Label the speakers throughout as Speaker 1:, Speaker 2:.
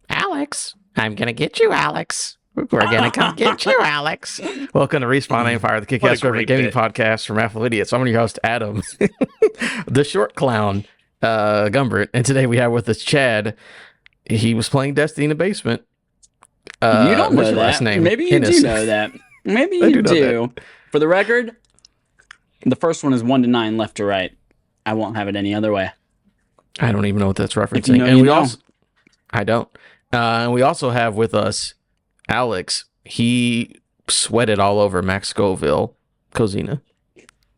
Speaker 1: Alex, I'm gonna get you, Alex. We're gonna come get you, Alex. Welcome to Respawn Aim Fire, the kick-ass favorite gaming podcast from RAF Idiots. I'm your host, Adam, the short clown, Gumbert, and today we have with us Chad. He was playing Destiny in the basement.
Speaker 2: You don't know
Speaker 1: your
Speaker 2: that.
Speaker 1: last name?
Speaker 2: Maybe you do know that. Maybe you do. For the record, the first one is 1 to 9, left to right. I won't have it any other way.
Speaker 1: I don't even know what that's referencing.
Speaker 2: You know,
Speaker 1: and we also, I don't. And we also have with us Alex. He sweated all over Max Scoville, Cozina.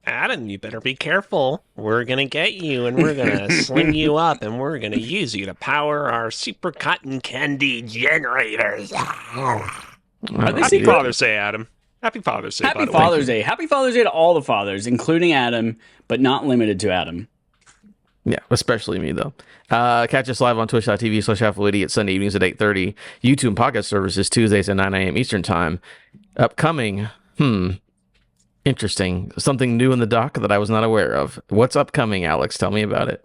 Speaker 3: Adam, you better be careful. We're going to get you, and we're going to sling you up, and we're going to use you to power our super cotton candy generators. Happy Father's Day, Adam. Happy Father's Day,
Speaker 2: Happy Father's Day. Happy Father's Day to all the fathers, including Adam, but not limited to Adam.
Speaker 1: Yeah, especially me, though. Catch us live on twitch.tv/AffleIdiot Sunday evenings at 8:30. YouTube and podcast services Tuesdays at 9 a.m. Eastern Time. Upcoming, interesting. Something new in the dock that I was not aware of. What's upcoming, Alex? Tell me about it.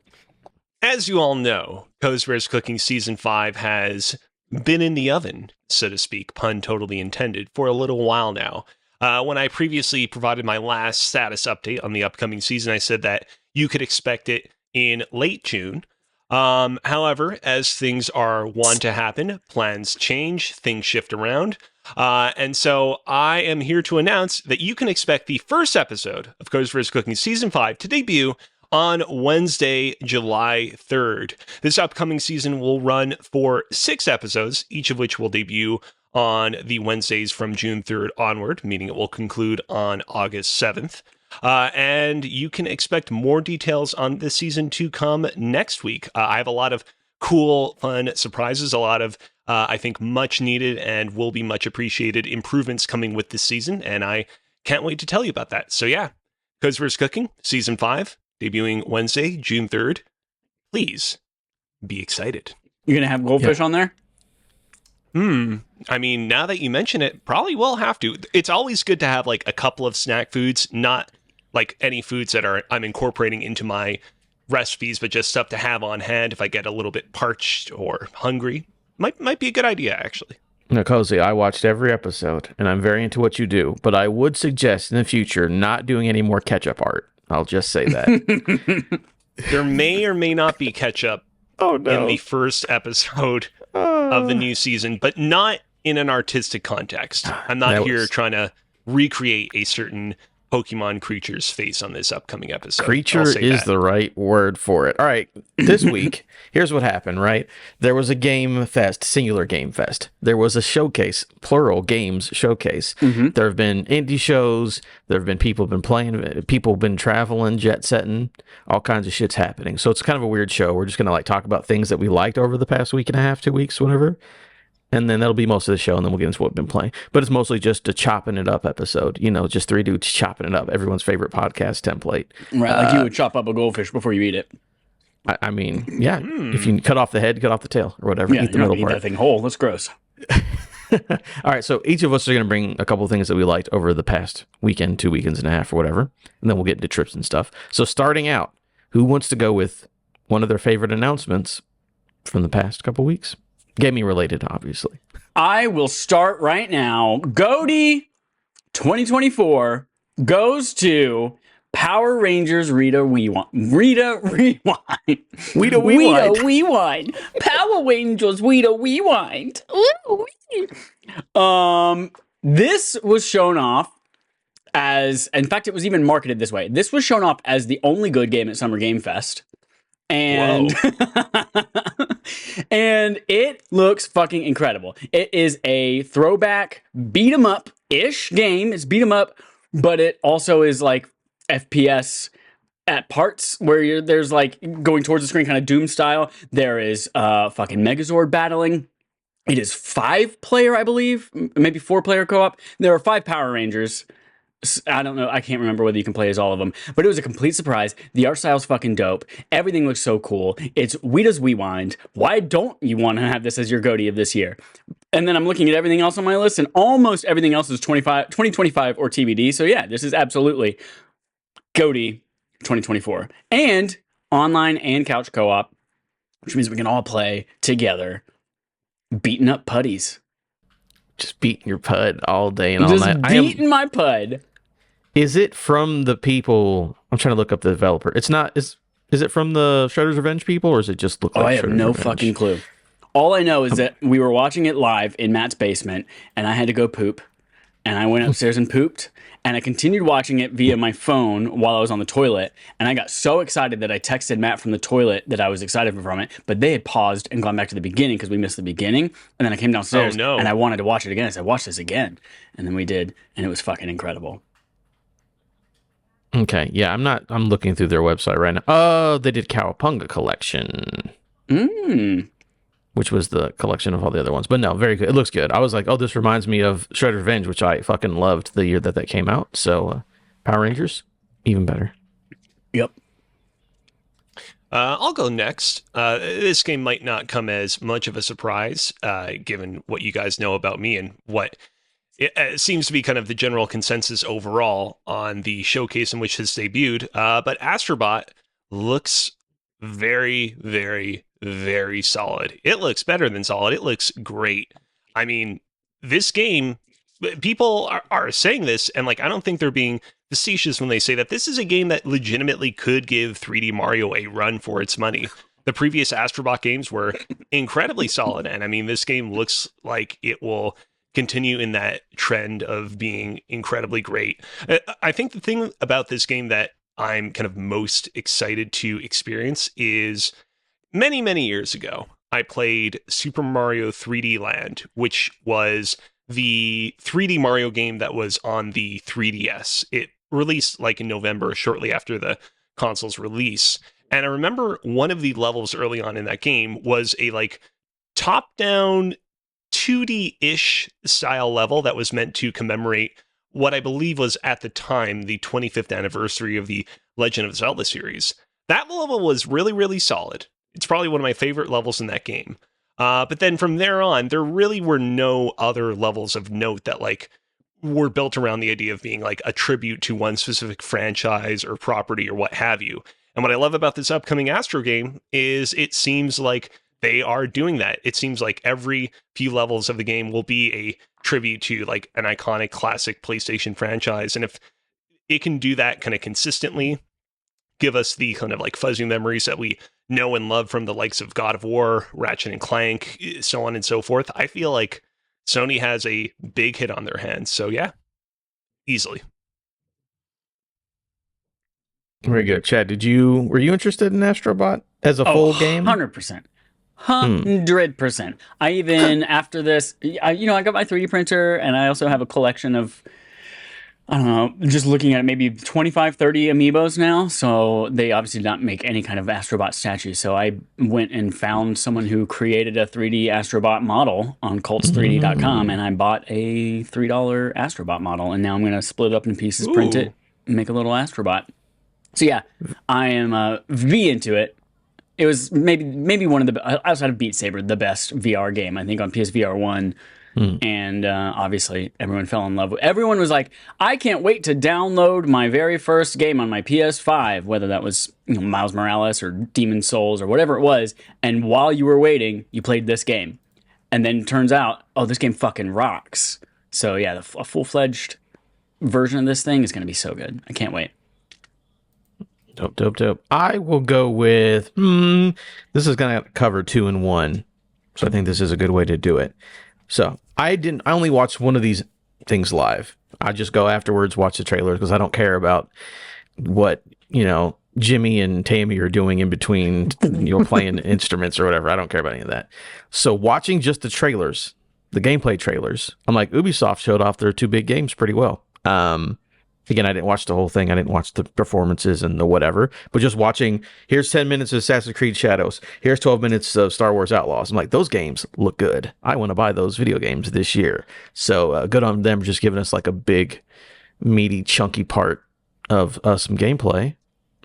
Speaker 3: As you all know, Cozy Bear's Cooking Season 5 has been in the oven, so to speak, pun totally intended, for a little while now. When I previously provided my last status update on the upcoming season, I said that you could expect it in late June. However, as things are wont to happen, plans change, things shift around. And so I am here to announce that you can expect the first episode of Cozy Bear's Cooking Season 5 to debut on Wednesday, July 3rd. This upcoming season will run for 6 episodes, each of which will debut on the Wednesdays from June 3rd onward, meaning it will conclude on August 7th. And you can expect more details on this season to come next week. I have a lot of cool, fun surprises, a lot of, I think, much needed and will be much appreciated improvements coming with this season, and I can't wait to tell you about that. So yeah, Cozy Bear's Cooking, Season 5, debuting Wednesday, June 3rd. Please be excited.
Speaker 2: You're going to have goldfish on there?
Speaker 3: I mean, now that you mention it, probably will have to. It's always good to have like a couple of snack foods, not like any foods that I'm incorporating into my recipes, but just stuff to have on hand if I get a little bit parched or hungry. Might be a good idea, actually.
Speaker 1: Now, Cozy, I watched every episode, and I'm very into what you do, but I would suggest in the future not doing any more ketchup art. I'll just say that.
Speaker 3: There may or may not be ketchup in the first episode of the new season, but not in an artistic context. I'm not here trying to recreate a certain Pokemon creature's face on this upcoming episode.
Speaker 1: Creature is the right word for it. All right, this week, here's what happened, right? There was a game fest, singular game fest. There was a showcase, plural games showcase. Mm-hmm. There have been indie shows. There have been people been playing, people been traveling, jet setting, all kinds of shit's happening. So it's kind of a weird show. We're just going to like talk about things that we liked over the past week and a half, 2 weeks, whatever. And then that'll be most of the show, and then we'll get into what we've been playing. But it's mostly just a chopping it up episode. You know, just 3 dudes chopping it up. Everyone's favorite podcast template.
Speaker 2: Right, like you would chop up a goldfish before you eat it.
Speaker 1: I mean, yeah. If you cut off the head, cut off the tail, or whatever.
Speaker 2: Yeah,
Speaker 1: eat the middle part.
Speaker 2: Eat that thing whole. That's gross.
Speaker 1: All right, so each of us are going to bring a couple of things that we liked over the past weekend, 2 weekends and a half, or whatever. And then we'll get into trips and stuff. So starting out, who wants to go with one of their favorite announcements from the past couple weeks? Gaming related, obviously.
Speaker 2: I will start right now. GOTY 2024 goes to Power Rangers Rita Rewind. Rita Rewind.
Speaker 1: Rita Rewind.
Speaker 2: Rita Rewind. Power Rangers Rita Rewind. This was shown off as, in fact, it was even marketed this way. This was shown off as the only good game at Summer Game Fest. And and it looks fucking incredible. It is a throwback beat 'em up ish game. It's beat 'em up, but it also is like FPS at parts where there's like going towards the screen, kind of Doom style. There is fucking Megazord battling. It is 5-player, I believe, maybe 4-player co-op. There are 5 Power Rangers. I don't know. I can't remember whether you can play as all of them, but it was a complete surprise. The art style's fucking dope. Everything looks so cool. It's Rita's Rewind. Why don't you want to have this as your GOTY of this year? And then I'm looking at everything else on my list, and almost everything else is 2025 or TBD. So yeah, this is absolutely GOTY 2024. And online and couch co-op, which means we can all play together, beating up putties.
Speaker 1: Just beating your pud all day and all
Speaker 2: Just
Speaker 1: night.
Speaker 2: beating my pud.
Speaker 1: Is it from the people? I'm trying to look up the developer. It's not. Is it from the Shredder's Revenge people, or is it just look like?
Speaker 2: I have
Speaker 1: Shredder's
Speaker 2: no
Speaker 1: Revenge?
Speaker 2: fucking clue. All I know is that we were watching it live in Matt's basement, and I had to go poop, and I went upstairs and pooped, and I continued watching it via my phone while I was on the toilet, and I got so excited that I texted Matt from the toilet that I was excited from it, but they had paused and gone back to the beginning because we missed the beginning, and then I came downstairs and I wanted to watch it again. I said, watch this again, and then we did, and it was fucking incredible.
Speaker 1: Okay, yeah, I'm looking through their website right now. Oh, they did Cowabunga Collection. Which was the collection of all the other ones. But no, very good. It looks good. I was like, oh, this reminds me of Shredder's Revenge, which I fucking loved the year that came out. So Power Rangers, even better.
Speaker 2: Yep.
Speaker 3: I'll go next. This game might not come as much of a surprise, given what you guys know about me and what it seems to be kind of the general consensus overall on the showcase in which this debuted. But Astrobot looks very, very, very solid. It looks better than solid. It looks great. I mean, this game, people are saying this, and like, I don't think they're being facetious when they say that this is a game that legitimately could give 3D Mario a run for its money. The previous Astrobot games were incredibly solid, and I mean, this game looks like it will continue in that trend of being incredibly great. I think the thing about this game that I'm kind of most excited to experience is many, many years ago, I played Super Mario 3D Land, which was the 3D Mario game that was on the 3DS. It released like in November, shortly after the console's release. And I remember one of the levels early on in that game was a like top-down 2D-ish style level that was meant to commemorate what I believe was at the time the 25th anniversary of the Legend of Zelda series. That level was really, really solid. It's probably one of my favorite levels in that game. But then from there on, there really were no other levels of note that like were built around the idea of being like a tribute to one specific franchise or property or what have you. And what I love about this upcoming Astro game is it seems like they are doing that. It seems like every few levels of the game will be a tribute to like an iconic classic PlayStation franchise. And if it can do that kind of consistently, give us the kind of like fuzzy memories that we know and love from the likes of God of War, Ratchet and Clank, so on and so forth, I feel like Sony has a big hit on their hands. So yeah, easily.
Speaker 1: Very good. Chad, were you interested in Astrobot as a full game?
Speaker 2: 100%. 100%. I even, after this, I got my 3D printer, and I also have a collection of, I don't know, just looking at maybe 25, 30 amiibos now. So they obviously did not make any kind of Astrobot statue. So I went and found someone who created a 3D Astrobot model on cults3d.com, and I bought a $3 Astrobot model. And now I'm going to split it up in pieces, print it, and make a little Astrobot. So yeah, I am V into it. It was maybe one of the, outside of Beat Saber, the best VR game, I think, on PSVR 1. And obviously, everyone fell in love with it. Everyone was like, I can't wait to download my very first game on my PS5, whether that was Miles Morales or Demon's Souls or whatever it was. And while you were waiting, you played this game. And then it turns out, oh, this game fucking rocks. So yeah, a full-fledged version of this thing is going to be so good. I can't wait.
Speaker 1: Dope. I will go with, this is going to cover 2 in 1. So I think this is a good way to do it. So I only watched one of these things live. I just go afterwards, watch the trailers, because I don't care about what, Jimmy and Tammy are doing in between, playing instruments or whatever. I don't care about any of that. So watching just the trailers, the gameplay trailers, I'm like, Ubisoft showed off their 2 big games pretty well. Again, I didn't watch the whole thing. I didn't watch the performances and the whatever, but just watching, here's 10 minutes of Assassin's Creed Shadows. Here's 12 minutes of Star Wars Outlaws. I'm like, those games look good. I want to buy those video games this year. So good on them for just giving us like a big, meaty, chunky part of some gameplay.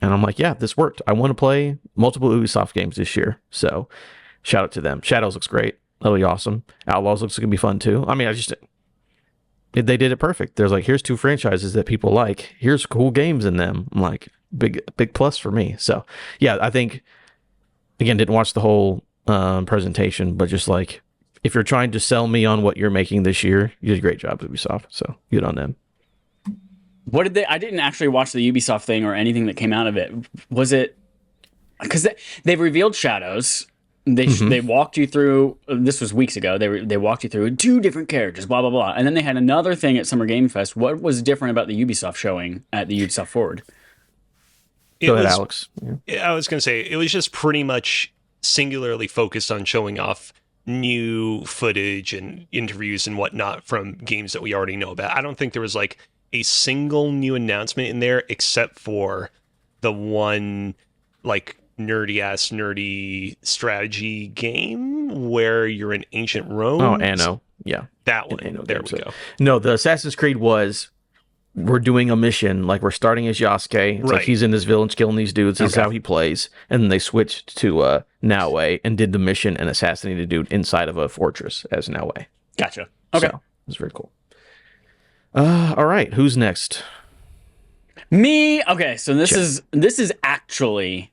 Speaker 1: And I'm like, yeah, this worked. I want to play multiple Ubisoft games this year. So shout out to them. Shadows looks great. That'll be awesome. Outlaws looks like it'll be fun too. I mean, they did it perfect. There's like, here's two franchises that people like. Here's cool games in them. I'm like, big plus for me. So yeah, I think, again, didn't watch the whole presentation, but just like, if you're trying to sell me on what you're making this year, you did a great job, Ubisoft. So good on them.
Speaker 2: What did they? I didn't actually watch the Ubisoft thing or anything that came out of it. Was it because they've revealed Shadows? They walked you through. This was weeks ago. They walked you through 2 different characters, blah blah blah, and then they had another thing at Summer Game Fest. What was different about the Ubisoft showing at the Ubisoft Forward?
Speaker 1: Go ahead, Alex.
Speaker 3: Yeah. I was going to say, it was just pretty much singularly focused on showing off new footage and interviews and whatnot from games that we already know about. I don't think there was like a single new announcement in there except for the one like nerdy strategy game where you're in ancient Rome.
Speaker 1: Oh, Anno. Yeah.
Speaker 3: That one. There we go.
Speaker 1: No, the Assassin's Creed was, we're doing a mission, like we're starting as Yasuke. It's like he's in this village killing these dudes. This is how he plays. And then they switched to Naue and did the mission and assassinated a dude inside of a fortress as Naue.
Speaker 2: Gotcha. Okay.
Speaker 1: So, it was very cool. All right, who's next?
Speaker 2: Me. Okay, so this is actually,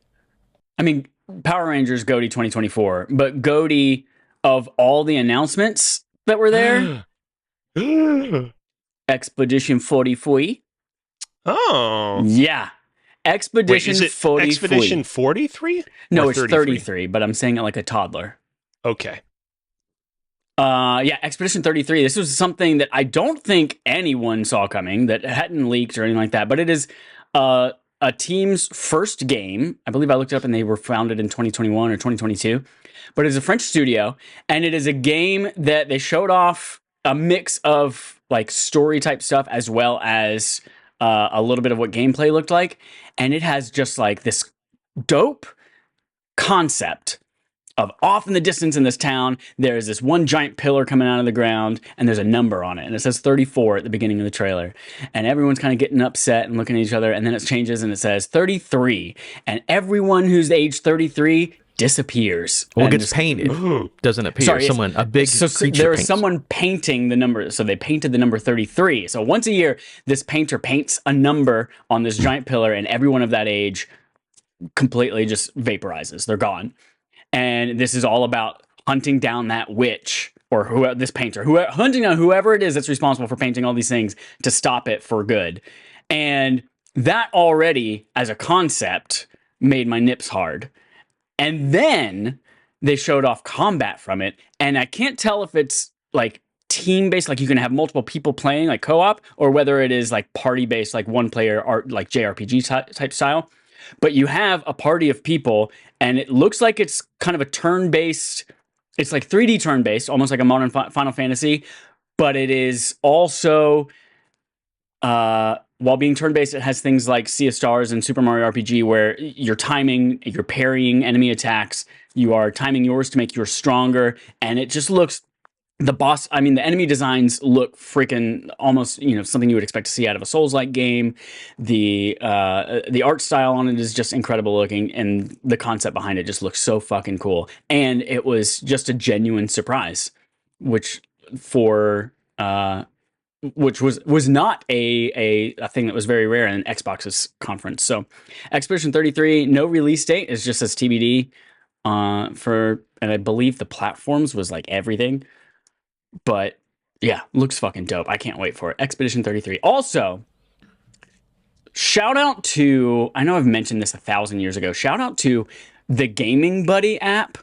Speaker 2: I mean, Power Rangers GOTY 2024, but GOTY of all the announcements that were there. Expedition 44.
Speaker 3: Oh.
Speaker 2: Yeah. Expedition 43.
Speaker 3: Expedition 43?
Speaker 2: No, it's 33, but I'm saying it like a toddler.
Speaker 3: Okay.
Speaker 2: Yeah, Expedition 33. This was something that I don't think anyone saw coming, that hadn't leaked or anything like that, but it is a team's first game. I believe I looked it up and they were founded in 2021 or 2022, but it's a French studio, and it is a game that they showed off a mix of like story type stuff as well as a little bit of what gameplay looked like, and it has just like this dope concept of off in the distance in this town, there's this one giant pillar coming out of the ground, and there's a number on it, and it says 34 at the beginning of the trailer, and everyone's kind of getting upset and looking at each other, and then it changes and it says 33, and everyone who's age 33 disappears.
Speaker 1: Well, it gets painted. Doesn't appear.
Speaker 2: Sorry,
Speaker 1: a big creature
Speaker 2: there was someone painting the number, so they painted the number 33. So once a year, this painter paints a number on this giant pillar, and everyone of that age completely just vaporizes. They're gone. And this is all about hunting down that witch, or this painter, hunting down whoever it is that's responsible for painting all these things to stop it for good. And that already, as a concept, made my nips hard. And then they showed off combat from it, and I can't tell if it's like team-based, like you can have multiple people playing, like co-op, or whether it is like party-based, like one-player art, like JRPG type style. But you have a party of people, and it looks like it's kind of a turn-based. It's like 3D turn-based, almost like a modern Final Fantasy, but it is also, while being turn-based, it has things like Sea of Stars and Super Mario RPG, where you're parrying enemy attacks, you are timing yours to make yours stronger, and it just looks, the enemy designs look freaking almost, something you would expect to see out of a Souls-like game. The art style on it is just incredible looking, and the concept behind it just looks so fucking cool. And it was just a genuine surprise, which was not a thing that was very rare in Xbox's conference. So Expedition 33, no release date, it just says TBD and I believe the platforms was like everything. But yeah, looks fucking dope. I can't wait for it. Expedition 33. Also, shout out to, I know I've mentioned this 1,000 years ago, shout out to the Gaming Buddy app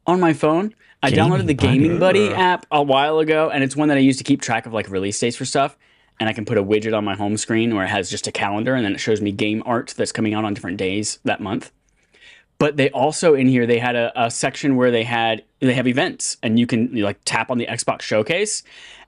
Speaker 2: on my phone. I downloaded the Gaming Buddy app a while ago, and it's one that I use to keep track of like release dates for stuff. And I can put a widget on my home screen where it has just a calendar, and then it shows me game art that's coming out on different days that month. But they also, in here, they had a section where they have events, and you can like tap on the Xbox Showcase,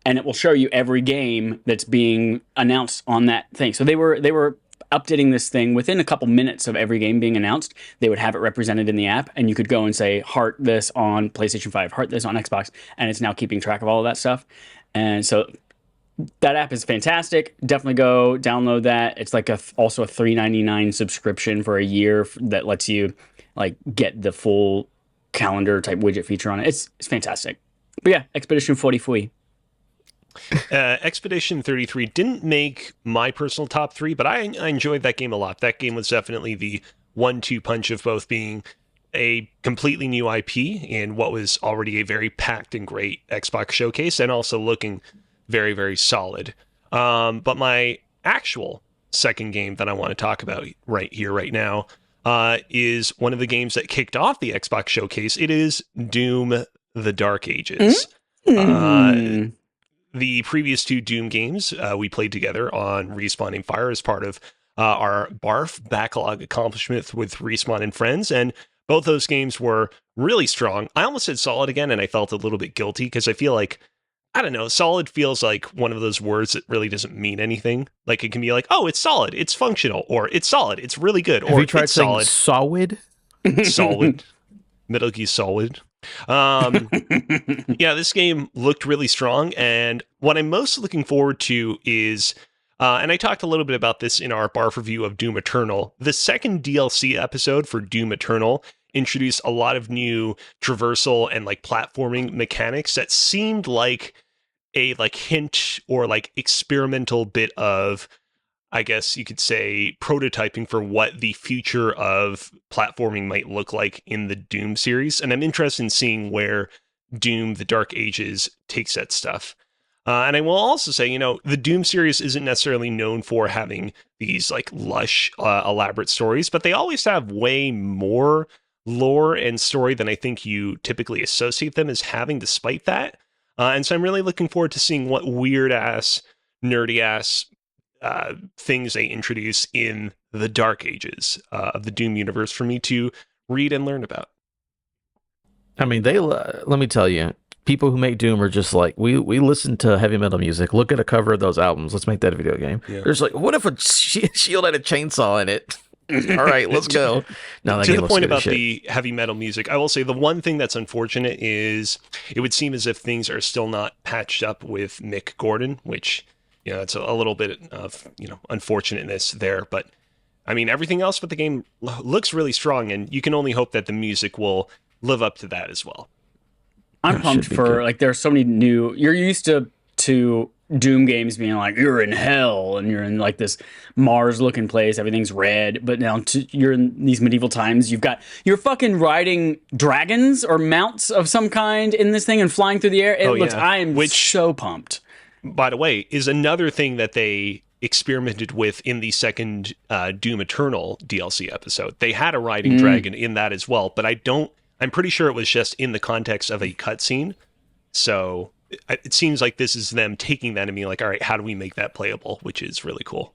Speaker 2: and it will show you every game that's being announced on that thing. So they were updating this thing within a couple minutes of every game being announced. They would have it represented in the app, and you could go and say, heart this on PlayStation 5, heart this on Xbox, and it's now keeping track of all of that stuff. And so that app is fantastic. Definitely go download that. It's like also a $3.99 subscription for a year that lets you like get the full calendar type widget feature on it. It's fantastic. But yeah, Expedition 43.
Speaker 3: Expedition 33 didn't make my personal top 3, but I enjoyed that game a lot. That game was definitely the 1-2 punch of both being a completely new IP in what was already a very packed and great Xbox showcase, and also looking very, very solid. But my actual second game that I want to talk about right here, right now, is one of the games that kicked off the Xbox showcase. It is Doom: The Dark Ages. The previous 2 Doom games we played together on Respawn and Fire as part of our BARF backlog accomplishment with Respawn and Friends, and both those games were really strong. I almost said solid again, and I felt a little bit guilty because I feel like, I don't know, solid feels like one of those words that really doesn't mean anything. Like, it can be like, oh, it's solid, it's functional, or it's solid, it's really good, or
Speaker 1: Have you tried
Speaker 3: it's
Speaker 1: saying
Speaker 3: solid. Solid. Metal Gear Solid. Yeah, this game looked really strong, and what I'm most looking forward to is, and I talked a little bit about this in our BARF review of Doom Eternal, the second DLC episode for Doom Eternal introduced a lot of new traversal and like platforming mechanics that seemed like a like hint or like experimental bit of, I guess you could say, prototyping for what the future of platforming might look like in the Doom series. And I'm interested in seeing where Doom: The Dark Ages takes that stuff. And I will also say, the Doom series isn't necessarily known for having these like lush, elaborate stories, but they always have way more lore and story than I think you typically associate them as having, despite that. And so I'm really looking forward to seeing what weird ass, nerdy ass things they introduce in the Dark Ages of the Doom universe for me to read and learn about.
Speaker 1: I mean, let me tell you, people who make Doom are just like, we listen to heavy metal music. Look at a cover of those albums. Let's make that a video game. Yeah. There's like, what if a shield had a chainsaw in it? All right, let's go.
Speaker 3: No, to the point about the heavy metal music, I will say the one thing that's unfortunate is it would seem as if things are still not patched up with Mick Gordon, which, it's a little bit of, unfortunateness there. But I mean, everything else with the game looks really strong, and you can only hope that the music will live up to that as well.
Speaker 2: I'm pumped for, like, there's so many new, you're used to Doom games being like, you're in hell and you're in like this Mars looking place, everything's red, but now you're in these medieval times. You're fucking riding dragons or mounts of some kind in this thing and flying through the air. I am so pumped.
Speaker 3: By the way, is another thing that they experimented with in the second Doom Eternal DLC episode. They had a riding dragon in that as well, but I'm pretty sure it was just in the context of a cutscene. So it seems like this is them taking that and being like, all right, how do we make that playable? Which is really cool.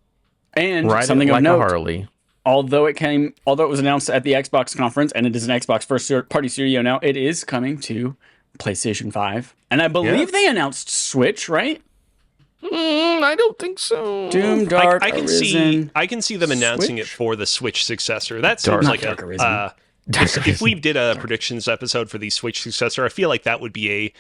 Speaker 2: And something of note, Harley. Although it was announced at the Xbox conference, and it is an Xbox first-party studio now, it is coming to PlayStation 5. And I believe they announced Switch, right?
Speaker 1: I don't think so.
Speaker 2: Doom Dark
Speaker 3: I can see them announcing it for the Switch successor. That seems like if we did a predictions episode for the Switch successor, I feel like that would be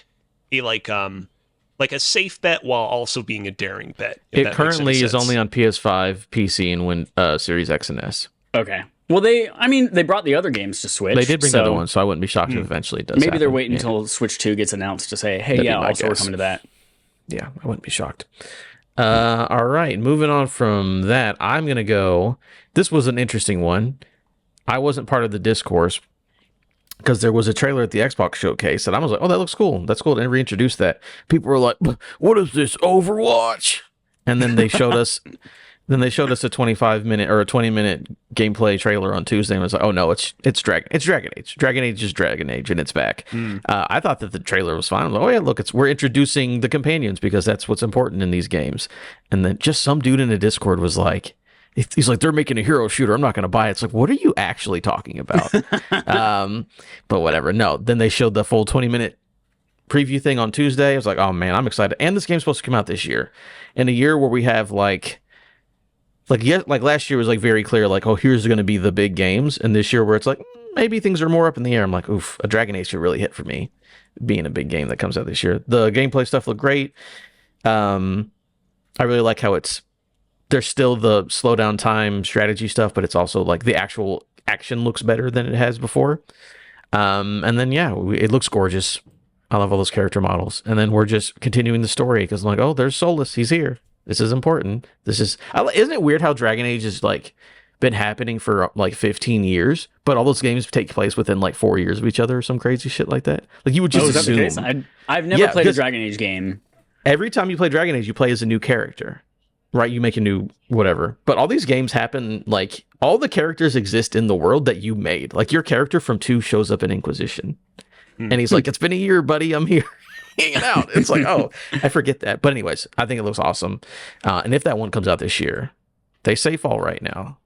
Speaker 3: like a safe bet while also being a daring bet.
Speaker 1: It currently is only on PS5, PC, and Series X and S.
Speaker 2: Okay. Well, they brought the other games to Switch.
Speaker 1: They did bring the other one, so I wouldn't be shocked if eventually it does.
Speaker 2: Maybe they're waiting until Switch 2 gets announced to say, hey, we're coming to that.
Speaker 1: Yeah, I wouldn't be shocked. All right, moving on from that, I'm going to go. This was an interesting one. I wasn't part of the discourse because there was a trailer at the Xbox showcase, and I was like, oh, that looks cool. That's cool. They reintroduced that. People were like, what is this, Overwatch? And then they showed us a 25-minute or a 20-minute gameplay trailer on Tuesday, and I was like, oh, no, it's Dragon Age. Dragon Age is Dragon Age, and it's back. I thought that the trailer was fine. I was like, oh, yeah, look, we're introducing the companions because that's what's important in these games. And then just some dude in the Discord was like, he's like, they're making a hero shooter. I'm not going to buy it. It's like, what are you actually talking about? But whatever. No, then they showed the full 20-minute preview thing on Tuesday. I was like, oh, man, I'm excited. And this game's supposed to come out this year. In a year where we have like last year was like very clear, like, oh, here's going to be the big games. And this year where it's like, maybe things are more up in the air. I'm like, oof, a Dragon Age should really hit for me being a big game that comes out this year. The gameplay stuff looked great. I really like how there's still the slow down time strategy stuff, but it's also like the actual action looks better than it has before. And then, yeah, it looks gorgeous. I love all those character models. And then we're just continuing the story because I'm like, oh, there's Solus. He's here. This is important. Isn't it weird how Dragon Age is like been happening for like 15 years, but all those games take place within like 4 years of each other or some crazy shit like that? Like you would just
Speaker 2: is that the
Speaker 1: assume.
Speaker 2: case? I've never played a Dragon Age game.
Speaker 1: Every time you play Dragon Age, you play as a new character, right? You make a new whatever. But all these games happen, like, all the characters exist in the world that you made. Like, your character from 2 shows up in Inquisition. And he's like, it's been a year, buddy. I'm here hanging out. It's like, oh, I forget that. But anyways, I think it looks awesome. And if that one comes out this year, they say fall right now.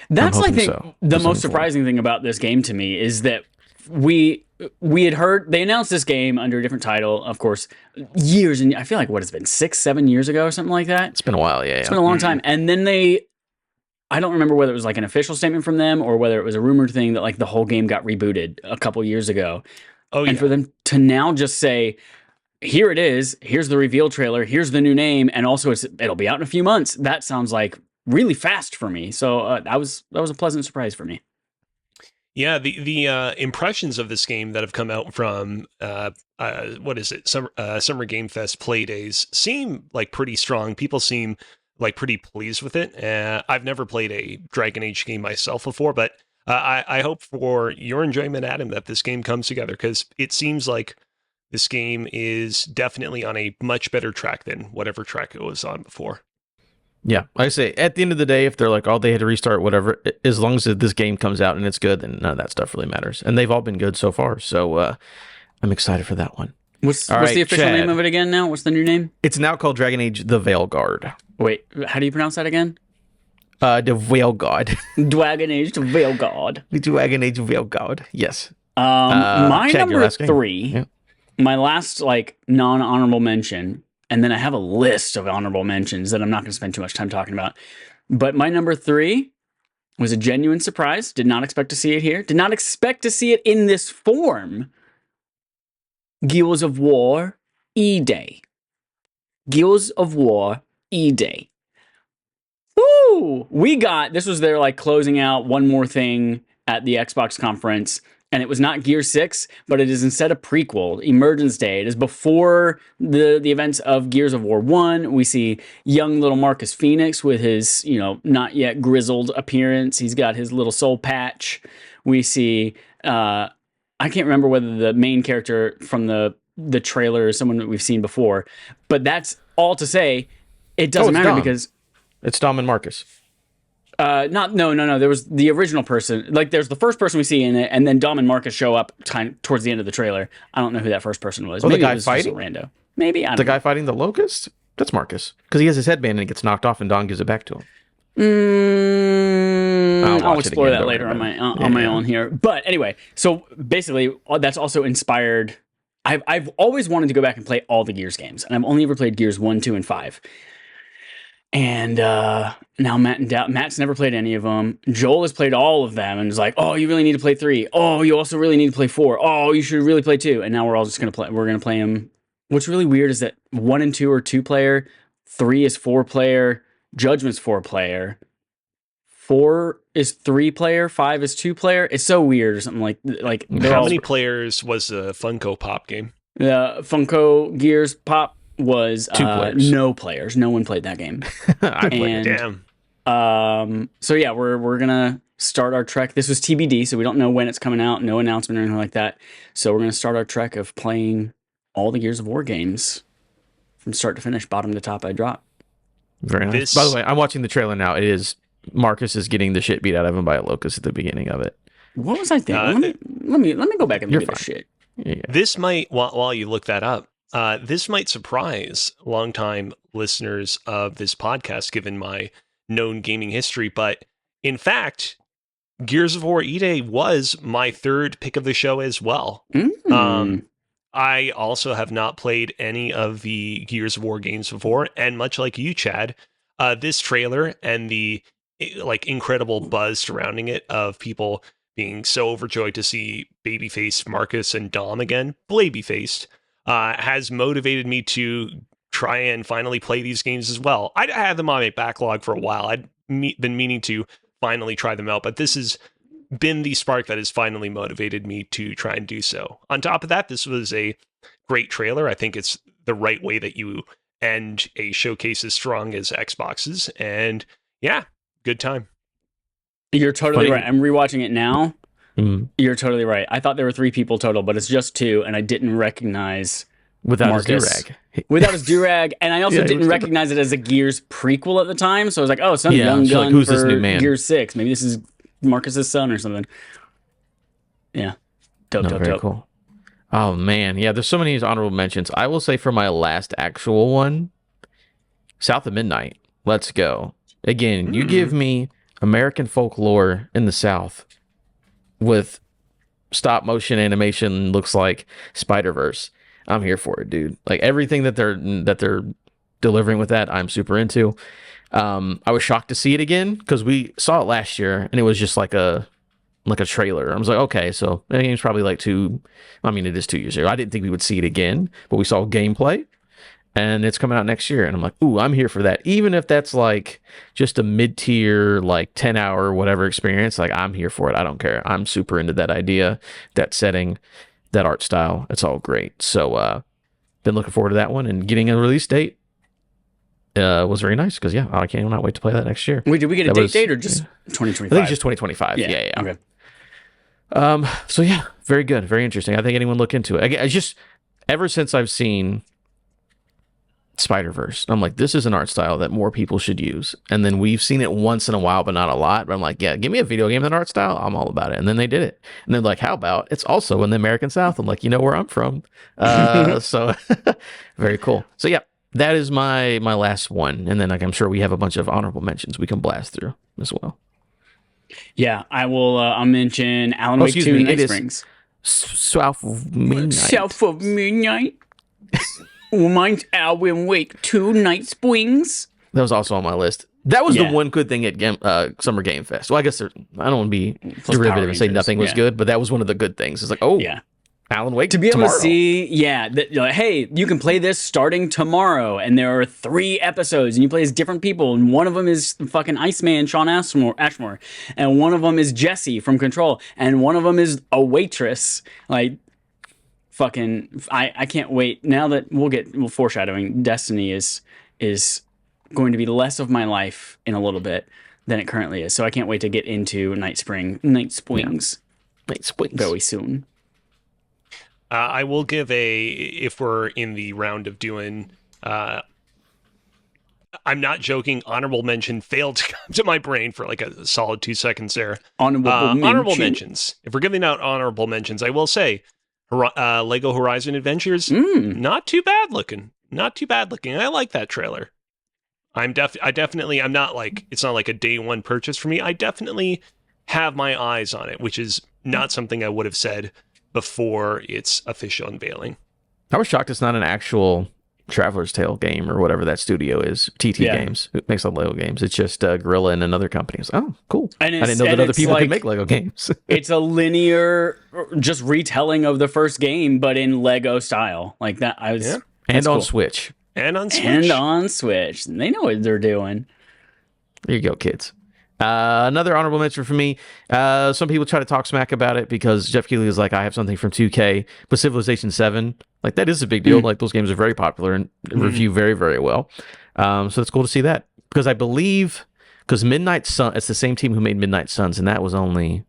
Speaker 2: That's, I think, the most surprising thing about this game to me is that we had heard they announced this game under a different title, of course, years, and I feel like what it's been 6-7 years ago or something like that.
Speaker 1: It's been a while, yeah.
Speaker 2: It's been a long time, and then I don't remember whether it was like an official statement from them or whether it was a rumored thing that like the whole game got rebooted a couple years ago. Oh, yeah. And for them to now just say, here it is, here's the reveal trailer, here's the new name, and also it'll be out in a few months. That sounds like really fast for me. So that was a pleasant surprise for me.
Speaker 3: Yeah, the impressions of this game that have come out from what is it, Summer Game Fest play days seem like pretty strong. People seem like pretty pleased with it. I've never played a Dragon Age game myself before, but I hope for your enjoyment, Adam, that this game comes together, because it seems like this game is definitely on a much better track than whatever track it was on before.
Speaker 1: Yeah, like I say, at the end of the day, if they're like, oh, they had to restart, whatever, as long as this game comes out and it's good, then none of that stuff really matters. And they've all been good so far, so I'm excited for that one.
Speaker 2: What's the official name of it again now? What's the new name?
Speaker 1: It's now called Dragon Age The Veilguard.
Speaker 2: Wait, how do you pronounce that again?
Speaker 1: The Veilguard.
Speaker 2: Dragon Age The Veilguard.
Speaker 1: Dragon Age Veilguard, yes.
Speaker 2: My Chad, number 3, my last like non-honorable mention, and then I have a list of honorable mentions that I'm not going to spend too much time talking about. But my number 3 was a genuine surprise. Did not expect to see it here. Did not expect to see it in this form. Gears of War E-Day. Gears of War E-Day. Woo! This was their like closing out one more thing at the Xbox conference. And it was not Gear 6, but it is instead a prequel, Emergence Day. It is before the events of Gears of War 1. We see young little Marcus Phoenix with his, not yet grizzled appearance. He's got his little soul patch. We see, I can't remember whether the main character from the trailer is someone that we've seen before. But that's all to say, it doesn't matter because...
Speaker 1: It's Dom and Marcus.
Speaker 2: No. There was the original person. Like, there's the first person we see in it, and then Dom and Marcus show up towards the end of the trailer. I don't know who that first person was.
Speaker 1: Oh,
Speaker 2: maybe
Speaker 1: the guy
Speaker 2: it was
Speaker 1: fighting?
Speaker 2: Just a rando. Maybe, I don't know.
Speaker 1: The guy fighting the Locust? That's Marcus. Because he has his headband and it gets knocked off and Dom gives it back to him.
Speaker 2: I'll explore that later on my own here. But anyway, so basically, that's also inspired... I've always wanted to go back and play all the Gears games, and I've only ever played Gears 1, 2, and 5. And now Matt's never played any of them. Joel has played all of them and is like, oh, you really need to play 3. Oh, you also really need to play 4. Oh, you should really play 2. And now we're all just going to play. We're going to play them. What's really weird is that 1 and 2 are 2-player. 3 is 4-player. Judgment's 4-player. 4 is 3-player. 5 is 2-player. It's so weird or something like
Speaker 3: How many players was the Funko Pop game?
Speaker 2: The Funko Gears Pop was
Speaker 1: 2 players.
Speaker 2: No players. No one played that game.
Speaker 1: I played it.
Speaker 3: Damn.
Speaker 2: So yeah, we're gonna start our trek. This was TBD, so we don't know when it's coming out. No announcement or anything like that. So we're gonna start our trek of playing all the Gears of War games from start to finish, bottom to top. I drop.
Speaker 1: Very nice. By the way, I'm watching the trailer now. It is Marcus is getting the shit beat out of him by a locust at the beginning of it.
Speaker 2: What was I thinking? Let me go back and look at this shit.
Speaker 1: Yeah.
Speaker 3: This might, while you look that up, this might surprise longtime listeners of this podcast, given my known gaming history. But in fact, Gears of War E-Day was my 3rd pick of the show as well. I also have not played any of the Gears of War games before, and much like you, Chad, this trailer and the incredible buzz surrounding it of people being so overjoyed to see babyface Marcus and Dom again, baby-faced, has motivated me to try and finally play these games as well. I had them on my backlog for a while. I'd been meaning to finally try them out, but this has been the spark that has finally motivated me to try and do so. On top of that, this was a great trailer. I think it's the right way that you end a showcase as strong as Xbox's. And yeah, good time.
Speaker 2: You're totally right. I'm rewatching it now. You're totally right. I thought there were 3 people total, but it's just 2, and I didn't recognize
Speaker 1: without
Speaker 2: Marcus.
Speaker 1: his do-rag.
Speaker 2: Without his do-rag, and I also didn't recognize it as a Gears prequel at the time, so I was like, oh, some young gun
Speaker 1: like, who's
Speaker 2: for
Speaker 1: this new man?
Speaker 2: Gears 6. Maybe this is Marcus's son or something. Yeah. Dope.
Speaker 1: Cool. Oh, man. Yeah, there's so many honorable mentions. I will say for my last actual one, South of Midnight. Let's go. Again, you give me American folklore in the South with stop motion animation looks like Spider-Verse. I'm here for it, dude. Like everything that they're delivering with that, I'm super into. I was shocked to see it again because we saw it last year and it was just like a trailer. I was like, okay, so the game's probably like it is 2 years ago. I didn't think we would see it again, but we saw gameplay and it's coming out next year. And I'm like, ooh, I'm here for that. Even if that's like just a mid-tier, like 10-hour whatever experience, like I'm here for it. I don't care. I'm super into that idea, that setting, that art style. It's all great. So been looking forward to that one, and getting a release date was very nice because I cannot wait to play that next year.
Speaker 2: Wait, did we get a date or just 2025?
Speaker 1: I think it's just 2025. Yeah.
Speaker 2: Okay.
Speaker 1: So yeah, very good, very interesting. I think anyone look into it. I just ever since I've seen Spider-Verse, I'm like, this is an art style that more people should use. And then we've seen it once in a while, but not a lot. But I'm like, yeah, give me a video game with an art style. I'm all about it. And then they did it. And they're like, how about it's also in the American South? I'm like, you know where I'm from. So very cool. So yeah, that is my last one. And then I'm sure we have a bunch of honorable mentions we can blast through as well.
Speaker 2: Yeah, I will. I'll mention Alan Wake 2 Night Springs.
Speaker 1: South of Midnight.
Speaker 2: South of Midnight. Mine's Alan Wake 2 Night Springs.
Speaker 1: That was also on my list. That was the one good thing at Summer Game Fest. Well, I guess I don't want to be derivative and say nothing was good, but that was one of the good things. It's like, Alan Wake
Speaker 2: to be able
Speaker 1: tomorrow.
Speaker 2: To see, hey, you can play this starting tomorrow, and there are 3 episodes, and you play as different people, and one of them is fucking Iceman Sean Ashmore, and one of them is Jesse from Control, and one of them is a waitress. Like, fucking, I can't wait. Now that we'll foreshadowing, Destiny is going to be less of my life in a little bit than it currently is, so I can't wait to get into Night Springs very soon.
Speaker 3: I will give if we're in the round of doing, I'm not joking, honorable mention failed to come to my brain for like a solid 2 seconds there. Honorable mentions. If we're giving out honorable mentions, I will say Lego Horizon Adventures, not too bad looking. I like that trailer. I'm not like, it's not like a day one purchase for me. I definitely have my eyes on it, which is not something I would have said before its official unveiling.
Speaker 1: I was shocked it's not an actual Traveler's Tale game or whatever that studio is. TT Games. It makes all Lego games. It's just Gorilla and another company. Oh, cool. I didn't know that other people could make Lego games.
Speaker 2: It's a linear, just retelling of the first game, but in Lego style. Like that.
Speaker 1: And on Switch.
Speaker 3: And on Switch.
Speaker 2: They know what they're doing.
Speaker 1: There you go, kids. Another honorable mention for me. Some people try to talk smack about it because Jeff Keighley is like, I have something from 2K, but Civilization 7, like that is a big deal. Like those games are very popular and review very, very well. So it's cool to see that because I believe Midnight Sun, it's the same team who made Midnight Suns, and that was only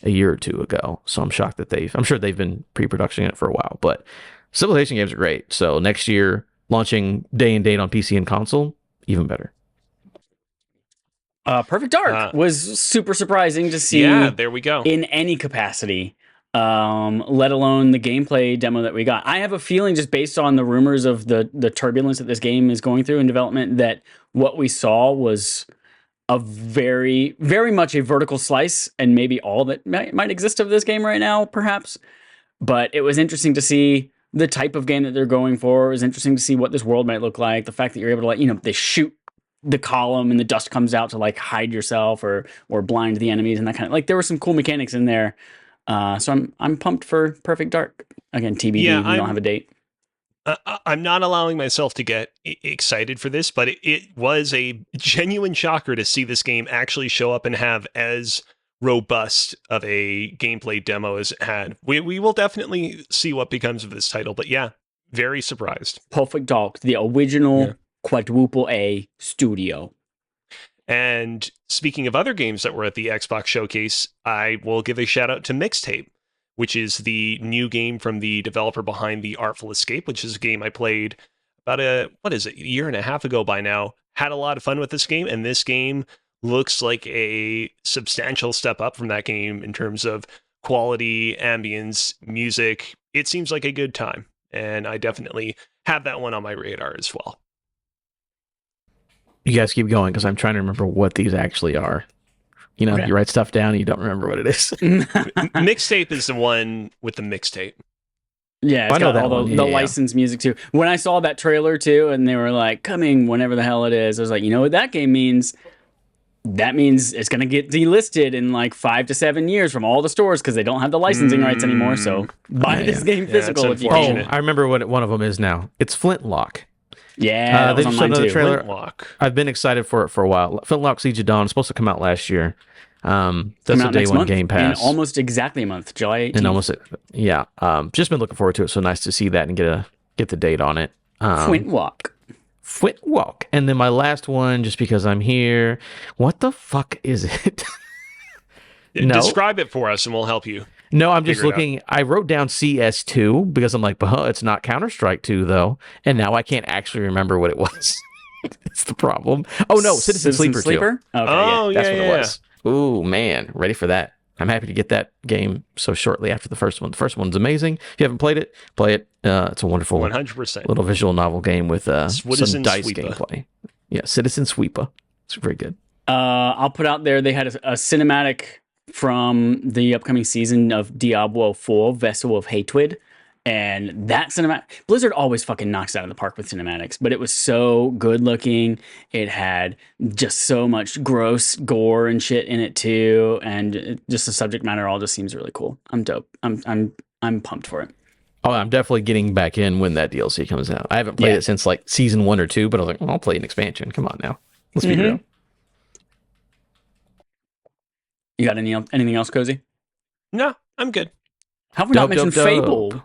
Speaker 1: a year or 2 ago. So I'm shocked that I'm sure they've been pre-production it for a while, but Civilization games are great. So next year launching day and date on PC and console, even better.
Speaker 2: Perfect Dark was super surprising to see.
Speaker 3: Yeah, there we go.
Speaker 2: In any capacity, let alone the gameplay demo that we got. I have a feeling, just based on the rumors of the turbulence that this game is going through in development, that what we saw was a very, very much a vertical slice, and maybe all that might exist of this game right now, perhaps. But it was interesting to see the type of game that they're going for. It was interesting to see what this world might look like. The fact that you're able to, they shoot the column and the dust comes out to like hide yourself or blind the enemies and that kind of, like, there were some cool mechanics in there. So I'm pumped for Perfect Dark. Again, TBD. We don't have a date.
Speaker 3: I'm not allowing myself to get excited for this, but it was a genuine shocker to see this game actually show up and have as robust of a gameplay demo as it had. We will definitely see what becomes of this title, but yeah, Very surprised.
Speaker 2: Perfect Dark, the original quadruple A studio.
Speaker 3: And speaking of other games that were at the Xbox Showcase, I will give a shout out to Mixtape, which is the new game from the developer behind The Artful Escape, which is a game I played about a year and a half ago by now. Had a lot of fun with this game, and this game looks like a substantial step up from that game in terms of quality, ambience, music. It seems like a good time, and I definitely have that one on my radar as well.
Speaker 1: You guys keep going because I'm trying to remember what these actually are. You know, you write stuff down and you don't remember what it is.
Speaker 3: Mixtape is the one with the mixtape.
Speaker 2: Yeah, it's got all the licensed music too. When I saw that trailer too, and they were like, coming whenever the hell it is, I was like, you know what that game means? That means it's going to get delisted in like 5 to 7 years from all the stores because they don't have the licensing rights anymore. So buy this game physical if you can.
Speaker 1: I remember what one of them is now. It's Flintlock.
Speaker 2: Yeah, that was on mine too.
Speaker 1: Trailer.
Speaker 3: Flintlock.
Speaker 1: I've been excited for it for a while. Flintlock Siege of Dawn is supposed to come out last year. That's a day one Game Pass.
Speaker 2: In almost exactly a month, July 18th.
Speaker 1: Just been looking forward to it. So nice to see that and get the date on it. Flintlock. And then my last one, just because I'm here. What the fuck is it?
Speaker 3: Describe it for us and we'll help you.
Speaker 1: No, I'm just looking. I wrote down CS2 because I'm like, it's not Counter-Strike 2 though. And now I can't actually remember what it was. It's the problem. Oh no, Citizen Sleeper 2.
Speaker 2: Okay,
Speaker 1: that's what it was. Ooh, man, ready for that. I'm happy to get that game so shortly after the first one. The first one's amazing. If you haven't played it, play it. It's a wonderful
Speaker 3: 100%
Speaker 1: little visual novel game with some dice
Speaker 3: Sweeper.
Speaker 1: gameplay. Yeah, Citizen Sweeper. It's very good.
Speaker 2: I'll put out there, they had a cinematic from the upcoming season of Diablo 4, Vessel of Hatred. And that cinematic, Blizzard always fucking knocks it out of the park with cinematics, but it was so good looking. It had just so much gross gore and shit in it too, and just the subject matter all just seems really cool. I'm dope. I'm pumped for it.
Speaker 1: Oh, I'm definitely getting back in when that DLC comes out. I haven't played it since like season 1 or 2, but I was like, I'll play an expansion. Come on now, let's be real.
Speaker 2: You got anything else, Cozy?
Speaker 3: No, I'm good.
Speaker 2: How have we not mentioned Fable?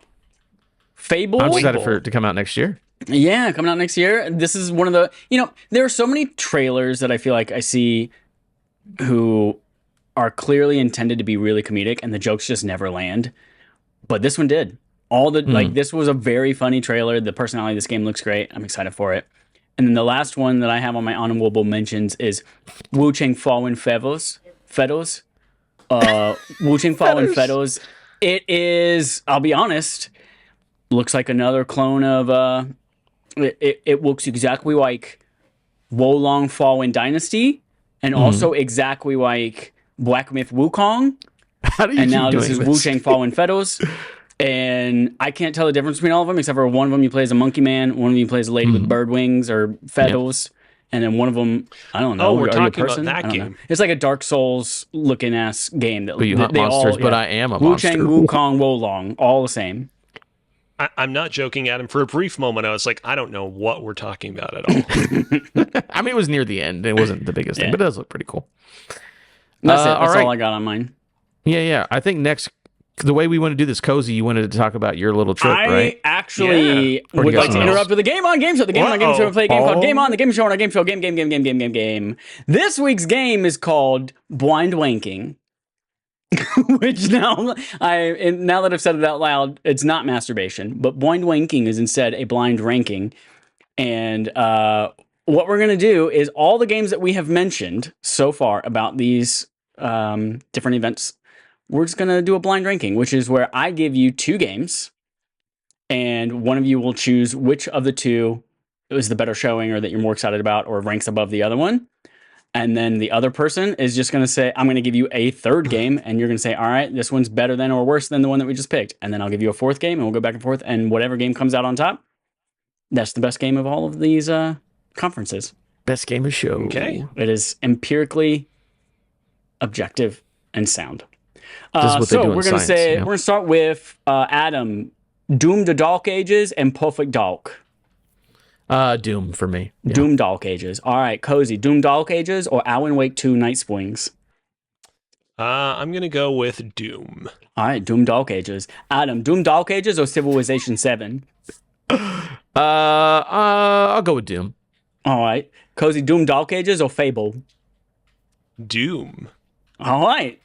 Speaker 2: Fable.
Speaker 1: I'm excited for it to come out next year.
Speaker 2: Yeah, coming out next year. This is one of the, there are so many trailers that I feel like I see who are clearly intended to be really comedic and the jokes just never land. But this one did. This was a very funny trailer. The personality of this game looks great. I'm excited for it. And then the last one that I have on my honorable mentions is Wu Chang Fallen Feathers. Wu Chang Fallen Feathers. It is, I'll be honest, looks like another clone of it looks exactly like Wolong Fallen Dynasty and also exactly like Black Myth Wukong. And now this is Wu Chang Fallen Feathers. And I can't tell the difference between all of them except for one of them you play as a monkey man, one of them you play as a lady with bird wings or feathers. And then one of them, I don't know.
Speaker 3: Oh, we're talking about that game.
Speaker 2: It's like a Dark Souls looking ass game that
Speaker 1: you hunt monsters, but I am a
Speaker 2: Wu
Speaker 1: monster.
Speaker 2: Chang, Wukong, Wolong, all the same.
Speaker 3: I'm not joking, Adam. For a brief moment, I was like, I don't know what we're talking about at all.
Speaker 1: I mean, it was near the end. It wasn't the biggest thing, but it does look pretty cool.
Speaker 2: That's it. That's all I got on mine.
Speaker 1: Yeah. I think next, the way we want to do this, Cozy, you wanted to talk about your little trip, right?
Speaker 2: I actually would like to interrupt with the Game On Game Show. The Game On Game Show, we play a game called Game On, the Game Show on our Game Show. Game. This week's game is called Blind Wanking. Which now that I've said it out loud, it's not masturbation, but blind wanking is instead a blind ranking. And what we're going to do is all the games that we have mentioned so far about these different events, we're just going to do a blind ranking, which is where I give you 2 games and one of you will choose which of the 2 is the better showing or that you're more excited about or ranks above the other one. And then the other person is just going to say, I'm going to give you a 3rd game. And you're going to say, all right, this one's better than or worse than the one that we just picked. And then I'll give you a 4th game and we'll go back and forth. And whatever game comes out on top, that's the best game of all of these conferences.
Speaker 1: Best game of show.
Speaker 3: Okay.
Speaker 2: It is empirically objective and sound.
Speaker 1: This is what they do in
Speaker 2: we're going to
Speaker 1: science,
Speaker 2: we're going to start with Adam, Doom the Dark Ages and Perfect Dark.
Speaker 1: Doom for me. Yeah.
Speaker 2: Doom Dark Ages. All right, Cozy. Doom Dark Ages or Alan Wake 2 Night Springs?
Speaker 3: I'm going to go with Doom.
Speaker 2: All right, Doom Dark Ages. Adam, Doom Dark Ages or Civilization 7?
Speaker 1: I'll go with Doom.
Speaker 2: All right. Cozy, Doom Dark Ages or Fable?
Speaker 3: Doom.
Speaker 2: All right.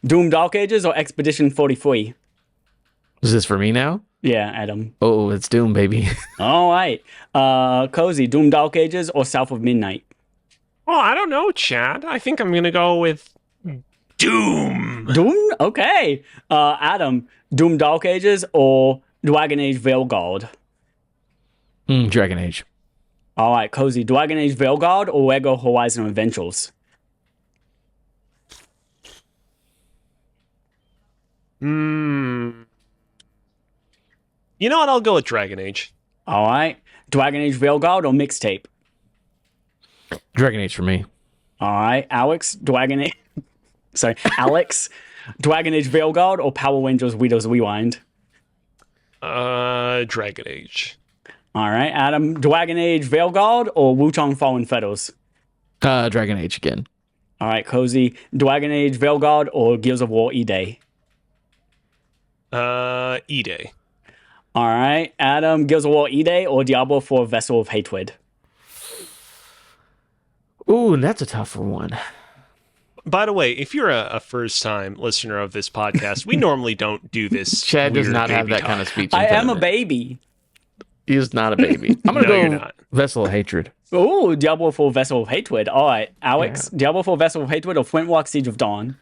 Speaker 2: Doom Dark Ages or Expedition 43?
Speaker 1: Is this for me now?
Speaker 2: Yeah, Adam.
Speaker 1: Oh, it's Doom, baby.
Speaker 2: All right. Cozy, Doom Dark Ages or South of Midnight?
Speaker 3: Oh, I don't know, Chad. I think I'm gonna go with Doom.
Speaker 2: Doom? Okay. Adam, Doom Dark Ages or Dragon Age Veilguard?
Speaker 1: Dragon Age.
Speaker 2: All right, Cozy, Dragon Age Veilguard or Lego Horizon Adventures?
Speaker 3: You know what? I'll go with Dragon Age.
Speaker 2: All right. Dragon Age Veilguard or Mixtape?
Speaker 1: Dragon Age for me.
Speaker 2: All right. Alex, Dragon Age. Sorry, Alex, Dragon Age Veilguard or Power Rangers Widows Rewind?
Speaker 3: Dragon Age.
Speaker 2: All right. Adam, Dragon Age Veilguard or Wu-Tang Fallen Feathers?
Speaker 1: Dragon Age again.
Speaker 2: All right, Cozy, Dragon Age Veilguard or Gears of War E-Day?
Speaker 3: E-Day.
Speaker 2: All right. Adam, Gears of War E-Day or Diablo 4 Vessel of Hatred?
Speaker 1: Ooh, that's a tougher one.
Speaker 3: By the way, if you're a first-time listener of this podcast, we normally don't do this.
Speaker 1: Chad does
Speaker 3: weird
Speaker 1: not have
Speaker 3: baby
Speaker 1: that
Speaker 3: talk.
Speaker 1: kind of speech.
Speaker 2: I am a
Speaker 1: impediment.
Speaker 2: baby.
Speaker 1: He is not a baby. I'm gonna
Speaker 3: No, you're
Speaker 1: go
Speaker 3: not.
Speaker 1: Vessel of Hatred.
Speaker 2: Oh, Diablo 4 Vessel of Hatred. All right. Alex, Diablo 4 Vessel of Hatred or Flintlock Siege of Dawn?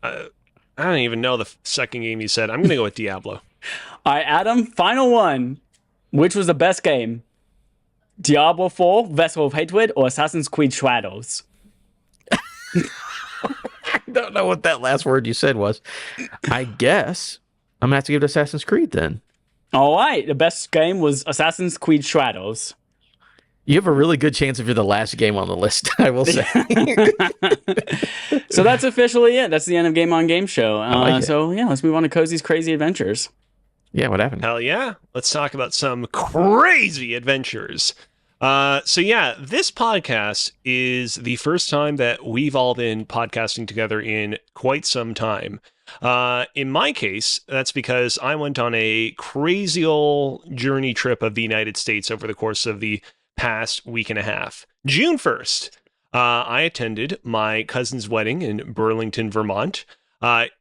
Speaker 3: I don't even know the second game you said. I'm gonna go with Diablo.
Speaker 2: All right, Adam, final one. Which was the best game? Diablo 4 Vessel of Hatred or Assassin's Creed Shadows?
Speaker 1: I don't know what that last word you said was. I guess I'm gonna have to give it Assassin's Creed then.
Speaker 2: All right, the best game was Assassin's Creed Shadows.
Speaker 1: You have a really good chance if you're the last game on the list, I will say.
Speaker 2: So that's officially it. That's the end of Game on Game Show.
Speaker 1: like it.
Speaker 2: So yeah, let's move on to Cozy's Crazy Adventures.
Speaker 1: Yeah, what happened?
Speaker 3: Hell yeah. Let's talk about some crazy adventures. So yeah, this podcast is the first time that we've all been podcasting together in quite some time. In my case, that's because I went on a crazy old journey trip of the United States over the course of the past week and a half. June 1st, I attended my cousin's wedding in Burlington, Vermont.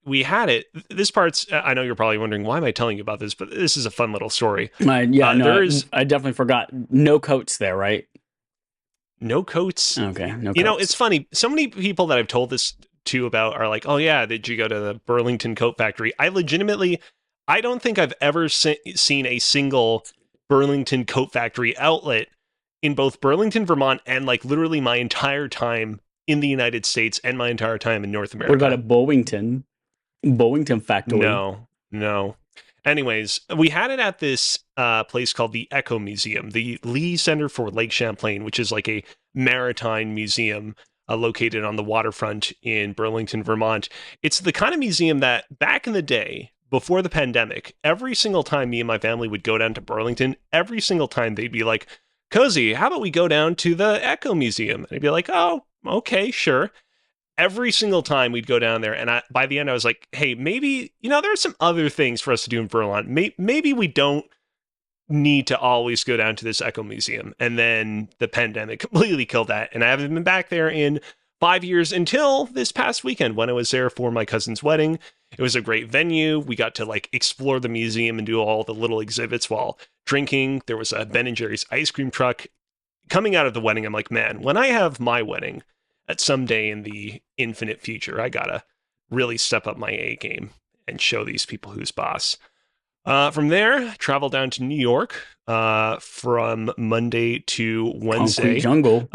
Speaker 3: We had it. This part's, I know you're probably wondering, why am I telling you about this? But this is a fun little story.
Speaker 2: I definitely forgot. No coats there, right?
Speaker 3: No coats.
Speaker 2: Okay, no coats.
Speaker 3: You know, it's funny. So many people that I've told this to about are like, oh yeah, did you go to the Burlington Coat Factory? I don't think I've ever seen a single Burlington Coat Factory outlet in both Burlington, Vermont, and like literally my entire time in the United States and my entire time in North America.
Speaker 2: What about a Bowington factory?
Speaker 3: No. Anyways, we had it at this place called the Echo Museum, the Lee Center for Lake Champlain, which is like a maritime museum located on the waterfront in Burlington, Vermont. It's the kind of museum that back in the day, before the pandemic, every single time me and my family would go down to Burlington, every single time they'd be like, Cozy, how about we go down to the Echo Museum? And I'd be like, oh, okay, sure. Every single time we'd go down there, and by the end I was like, hey, maybe, there are some other things for us to do in Vermont. Maybe we don't need to always go down to this Echo Museum. And then the pandemic completely killed that, and I haven't been back there in 5 years until this past weekend when I was there for my cousin's wedding. It was a great venue. We got to like explore the museum and do all the little exhibits while drinking. There was a Ben & Jerry's ice cream truck. Coming out of the wedding, I'm like, man, when I have my wedding at some day in the infinite future, I gotta really step up my A game and show these people who's boss. From there, travel down to New York from Monday to Wednesday.
Speaker 2: Concrete jungle.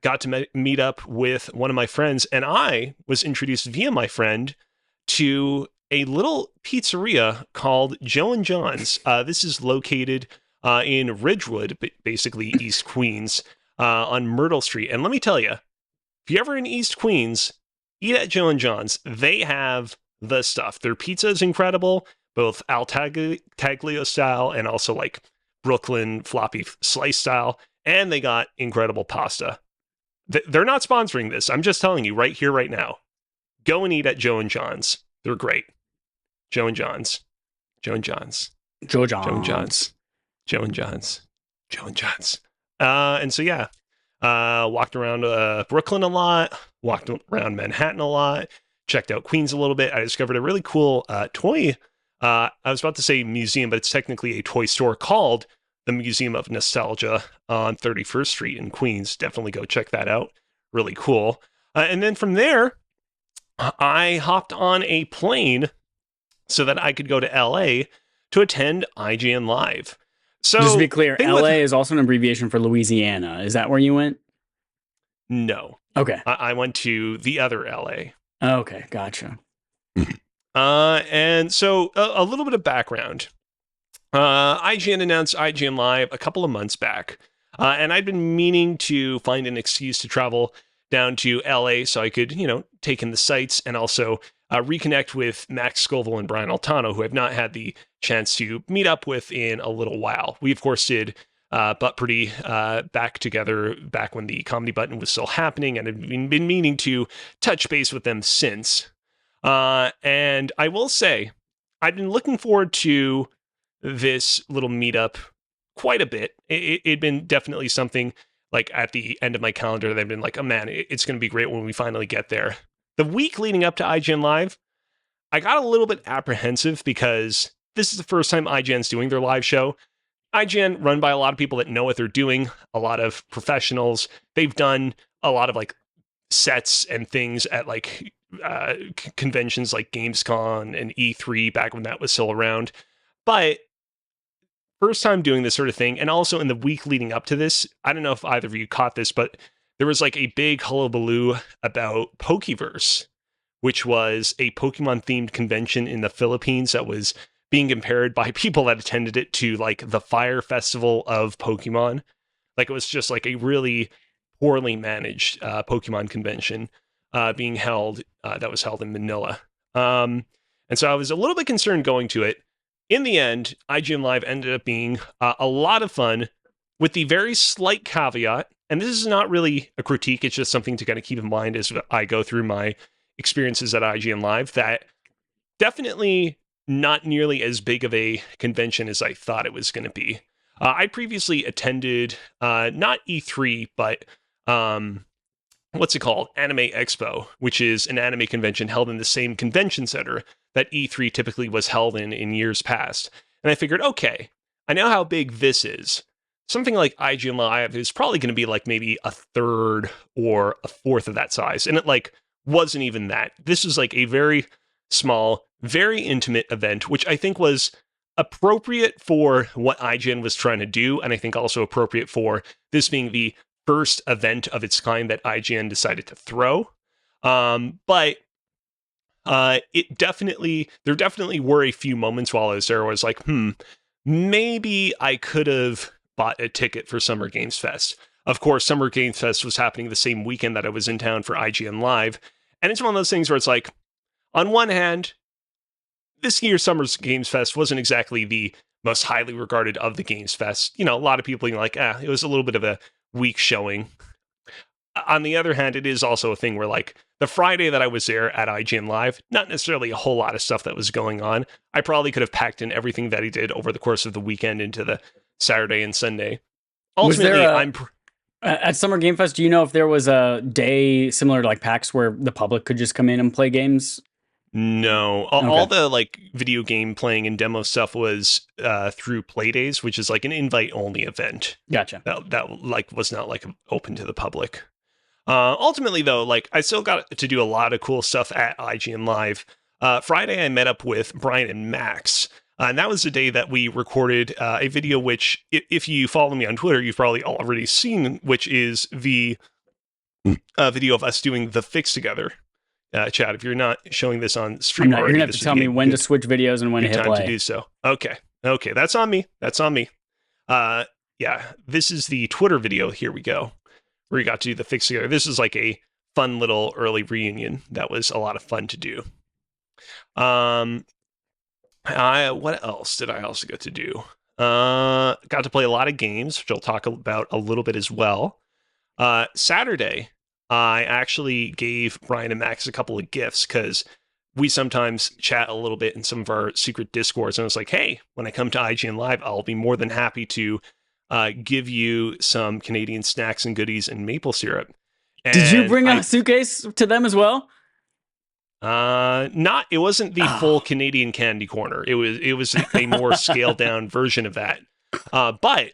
Speaker 3: Got to meet up with one of my friends, and I was introduced via my friend to a little pizzeria called Joe and John's. This is located in Ridgewood, basically East Queens, on Myrtle Street. And let me tell you, if you're ever in East Queens, eat at Joe and John's. They have the stuff. Their pizza is incredible, both Al Taglio style and also like Brooklyn floppy slice style. And they got incredible pasta. They're not sponsoring this. I'm just telling you right here, right now. Go and eat at Joe and John's. They're great. Joe and John's. Joe and John's.
Speaker 2: Joe John.
Speaker 3: Joe and John's. Joe and Johns. Joe and Johns. And so, yeah, walked around Brooklyn a lot, walked around Manhattan a lot, checked out Queens a little bit. I discovered a really cool toy. I was about to say museum, but it's technically a toy store called the Museum of Nostalgia on 31st Street in Queens. Definitely go check that out. Really cool. And then from there, I hopped on a plane so that I could go to LA to attend IGN Live. So,
Speaker 2: just to be clear, LA is also an abbreviation for Louisiana. Is that where you went?
Speaker 3: No.
Speaker 2: Okay.
Speaker 3: I went to the other LA.
Speaker 2: Okay, gotcha.
Speaker 3: And so a little bit of background. IGN announced IGN Live a couple of months back. And I'd been meaning to find an excuse to travel down to LA so I could, take in the sights and also reconnect with Max Scoville and Brian Altano, who I've not had the chance to meet up with in a little while. We, of course, did Butt Pretty back together back when the Comedy Button was still happening, and have been meaning to touch base with them since. And I will say, I've been looking forward to this little meetup quite a bit. It'd been definitely something like at the end of my calendar that I've been like, oh man, it's going to be great when we finally get there. The week leading up to IGN Live, I got a little bit apprehensive because this is the first time IGN's doing their live show. IGN run by a lot of people that know what they're doing, a lot of professionals. They've done a lot of like sets and things at like conventions like Gamescom and E3 back when that was still around. But first time doing this sort of thing, and also in the week leading up to this, I don't know if either of you caught this, but there was like a big hullabaloo about Pokeverse, which was a Pokemon-themed convention in the Philippines that was being compared by people that attended it to like the Fire Festival of Pokemon. Like it was just like a really poorly managed Pokemon convention being held, that was held in Manila. And so I was a little bit concerned going to it. In the end, IGN Live ended up being a lot of fun, with the very slight caveat, and this is not really a critique, it's just something to kind of keep in mind as I go through my experiences at IGN Live, that definitely not nearly as big of a convention as I thought it was going to be. I previously attended, not E3, but what's it called? Anime Expo, which is an anime convention held in the same convention center that E3 typically was held in years past. And I figured, okay, I know how big this is. Something like IGN Live is probably going to be like maybe a third or a fourth of that size. And it like wasn't even that. This was like a very small, very intimate event, which I think was appropriate for what IGN was trying to do. And I think also appropriate for this being the first event of its kind that IGN decided to throw. But there definitely were a few moments while I was there where I was like, maybe I could have bought a ticket for Summer Games Fest. Of course, Summer Games Fest was happening the same weekend that I was in town for IGN Live. And it's one of those things where it's like, on one hand, this year's Summer Games Fest wasn't exactly the most highly regarded of the Games Fest. A lot of people being like, it was a little bit of a weak showing. On the other hand, it is also a thing where like the Friday that I was there at IGN Live, not necessarily a whole lot of stuff that was going on. I probably could have packed in everything that he did over the course of the weekend into the Saturday and Sunday. Ultimately,
Speaker 2: at Summer Game Fest, do you know if there was a day similar to like PAX where the public could just come in and play games?
Speaker 3: No, all the like video game playing and demo stuff was through Playdays, which is like an invite-only event.
Speaker 2: Gotcha.
Speaker 3: That like was not like open to the public. Ultimately, though, like I still got to do a lot of cool stuff at IGN Live. Friday, I met up with Brian and Max, and that was the day that we recorded a video, which, if you follow me on Twitter, you've probably already seen, which is the video of us doing the fix together. Chad, if you're not showing this on stream,
Speaker 2: you're gonna have to tell me when to switch videos and when to hit play.
Speaker 3: To do so. Okay, that's on me. Yeah, this is the Twitter video. Here we go, where we got to do the fix together. This is like a fun little early reunion that was a lot of fun to do. What else did I also get to do? Got to play a lot of games, which I'll talk about a little bit as well. Saturday, I actually gave Brian and Max a couple of gifts because we sometimes chat a little bit in some of our secret Discords. And I was like, hey, when I come to IGN Live, I'll be more than happy to give you some Canadian snacks and goodies and maple syrup. And
Speaker 2: did you bring a suitcase to them as well?
Speaker 3: It wasn't the full Canadian candy corner. It was a more scaled down version of that. But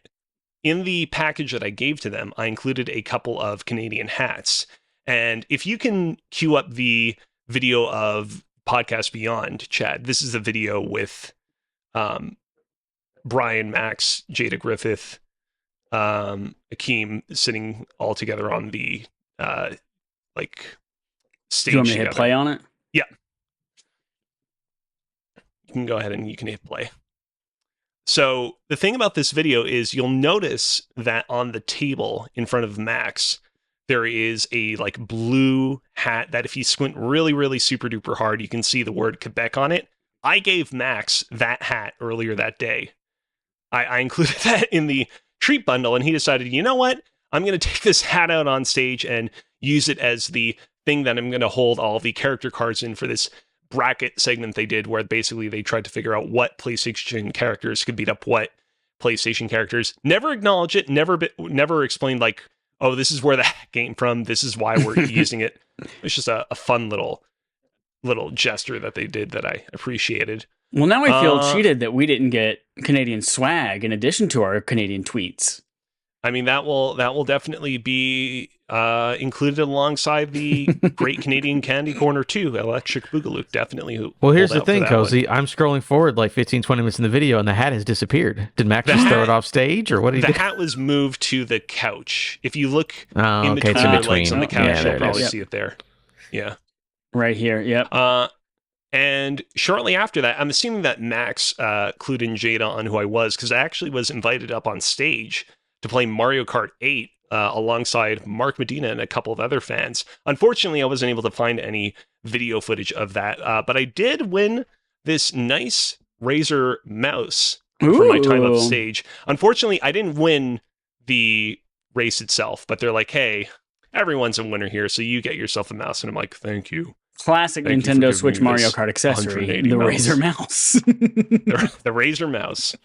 Speaker 3: in the package that I gave to them, I included a couple of Canadian hats. And if you can cue up the video of Podcast Beyond, Chad, this is a video with Brian, Max, Jada Griffith, Akeem sitting all together on the stage.
Speaker 2: Do you want me to hit play on it?
Speaker 3: Yeah. You can go ahead and you can hit play. So the thing about this video is you'll notice that on the table in front of Max, there is a blue hat that if you squint really, really super duper hard, you can see the word Quebec on it. I gave Max that hat earlier that day. I included that in the treat bundle, and he decided, you know what? I'm going to take this hat out on stage and use it as the thing that I'm going to hold all the character cards in for this bracket segment they did, where basically they tried to figure out what PlayStation characters could beat up what PlayStation characters. Never acknowledge it, never explained oh, this is where the hack came from, this is why we're using it. It's just a fun little gesture that they did that I appreciated.
Speaker 2: Well, now I feel cheated that we didn't get Canadian swag in addition to our Canadian tweets.
Speaker 3: I mean, that will definitely be included alongside the Great Canadian Candy Corner 2, Electric Boogaloo. Definitely.
Speaker 1: Well, here's the thing, Cozy. I'm scrolling forward 15, 20 minutes in the video, and the hat has disappeared. Did Max just throw it off stage, or what did he do?
Speaker 3: The hat was moved to the couch. If you look
Speaker 1: in between
Speaker 3: the legs on the couch, you'll probably
Speaker 1: see
Speaker 3: it there. Yeah.
Speaker 2: Right here, yep.
Speaker 3: And shortly after that, I'm assuming that Max clued in Jada on who I was, because I actually was invited up on stage to play Mario Kart 8 alongside Mark Medina and a couple of other fans. Unfortunately, I wasn't able to find any video footage of that, but I did win this nice Razer mouse for my time up stage. Unfortunately, I didn't win the race itself, but they're like, hey, everyone's a winner here, so you get yourself a mouse. And I'm like, thank you.
Speaker 2: Classic Nintendo Switch Mario Kart accessory, the Razer mouse.
Speaker 3: The Razer mouse.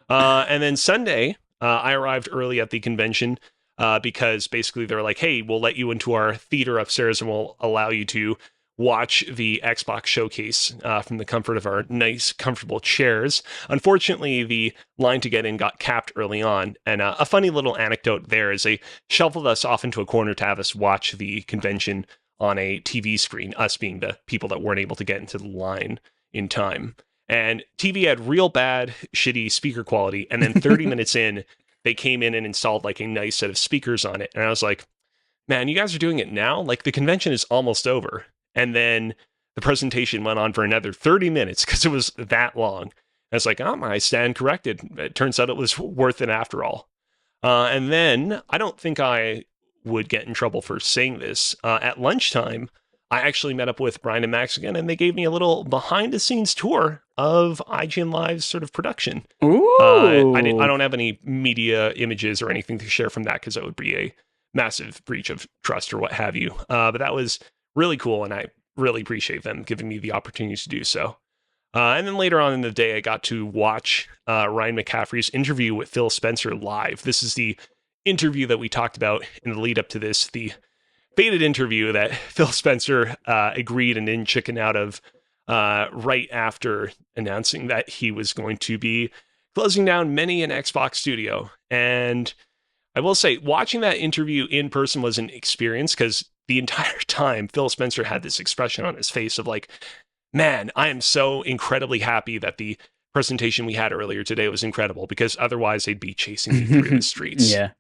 Speaker 3: And then Sunday, I arrived early at the convention because basically they're like, hey, we'll let you into our theater upstairs and we'll allow you to watch the Xbox showcase from the comfort of our nice, comfortable chairs. Unfortunately, the line to get in got capped early on. And a funny little anecdote there is they shuffled us off into a corner to have us watch the convention on a TV screen, us being the people that weren't able to get into the line in time. And TV had real bad, shitty speaker quality. And then 30 minutes in, they came in and installed a nice set of speakers on it. And I was like, man, you guys are doing it now? The convention is almost over. And then the presentation went on for another 30 minutes because it was that long. And I was like, I stand corrected. It turns out it was worth it after all. And then I don't think I would get in trouble for saying this. At lunchtime, I actually met up with Brian and Max again, and they gave me a little behind-the-scenes tour of IGN Live's sort of production.
Speaker 2: Ooh.
Speaker 3: I don't have any media images or anything to share from that because that would be a massive breach of trust or what have you. But that was really cool, and I really appreciate them giving me the opportunity to do so. And then later on in the day, I got to watch Ryan McCaffrey's interview with Phil Spencer live. This is the interview that we talked about in the lead up to this, the baited interview that Phil Spencer agreed and didn't chicken out of right after announcing that he was going to be closing down many an Xbox studio. And I will say, watching that interview in person was an experience because the entire time Phil Spencer had this expression on his face of man, I am so incredibly happy that the presentation we had earlier today was incredible because otherwise they'd be chasing me through the streets.
Speaker 2: Yeah.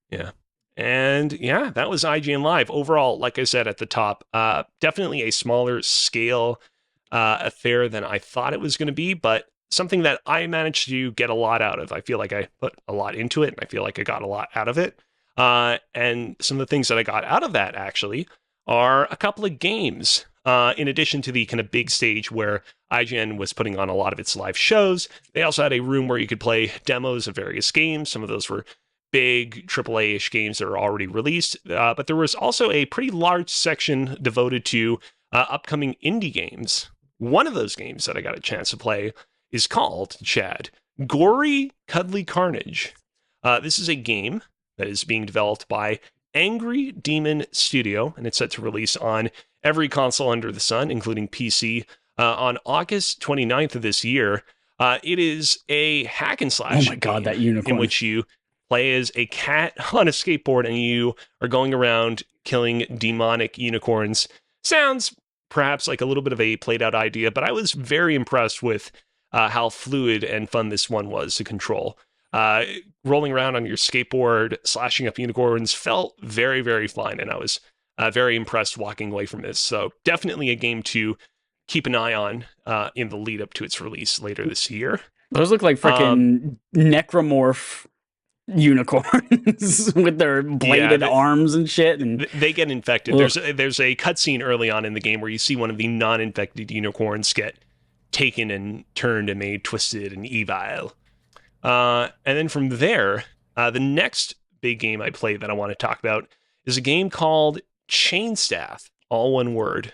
Speaker 3: Yeah. And yeah, that was IGN Live. Overall, like I said at the top, definitely a smaller scale affair than I thought it was going to be, but something that I managed to get a lot out of. I feel like I put a lot into it, and I feel like I got a lot out of it. And some of the things that I got out of that, actually, are a couple of games. In addition to the kind of big stage where IGN was putting on a lot of its live shows, they also had a room where you could play demos of various games. Some of those were big AAA-ish games that are already released, but there was also a pretty large section devoted to upcoming indie games. One of those games that I got a chance to play is called, Chad, Gory Cuddly Carnage. This is a game that is being developed by Angry Demon Studio, and it's set to release on every console under the sun, including PC, on August 29th of this year. It is a hack and slash
Speaker 2: Oh my God,
Speaker 3: game
Speaker 2: that unicorn.
Speaker 3: in which you play as a cat on a skateboard and you are going around killing demonic unicorns. Sounds perhaps like a little bit of a played out idea, but I was very impressed with how fluid and fun this one was to control. Rolling around on your skateboard, slashing up unicorns felt very, very fun, and I was very impressed walking away from this. So definitely a game to keep an eye on in the lead up to its release later this year.
Speaker 2: Those look like freaking necromorph unicorns with their bladed arms and shit. And
Speaker 3: they get infected. There's a cutscene early on in the game where you see one of the non-infected unicorns get taken and turned and made twisted and evil. And then from there, the next big game I played that I want to talk about is a game called Chainstaff, all one word.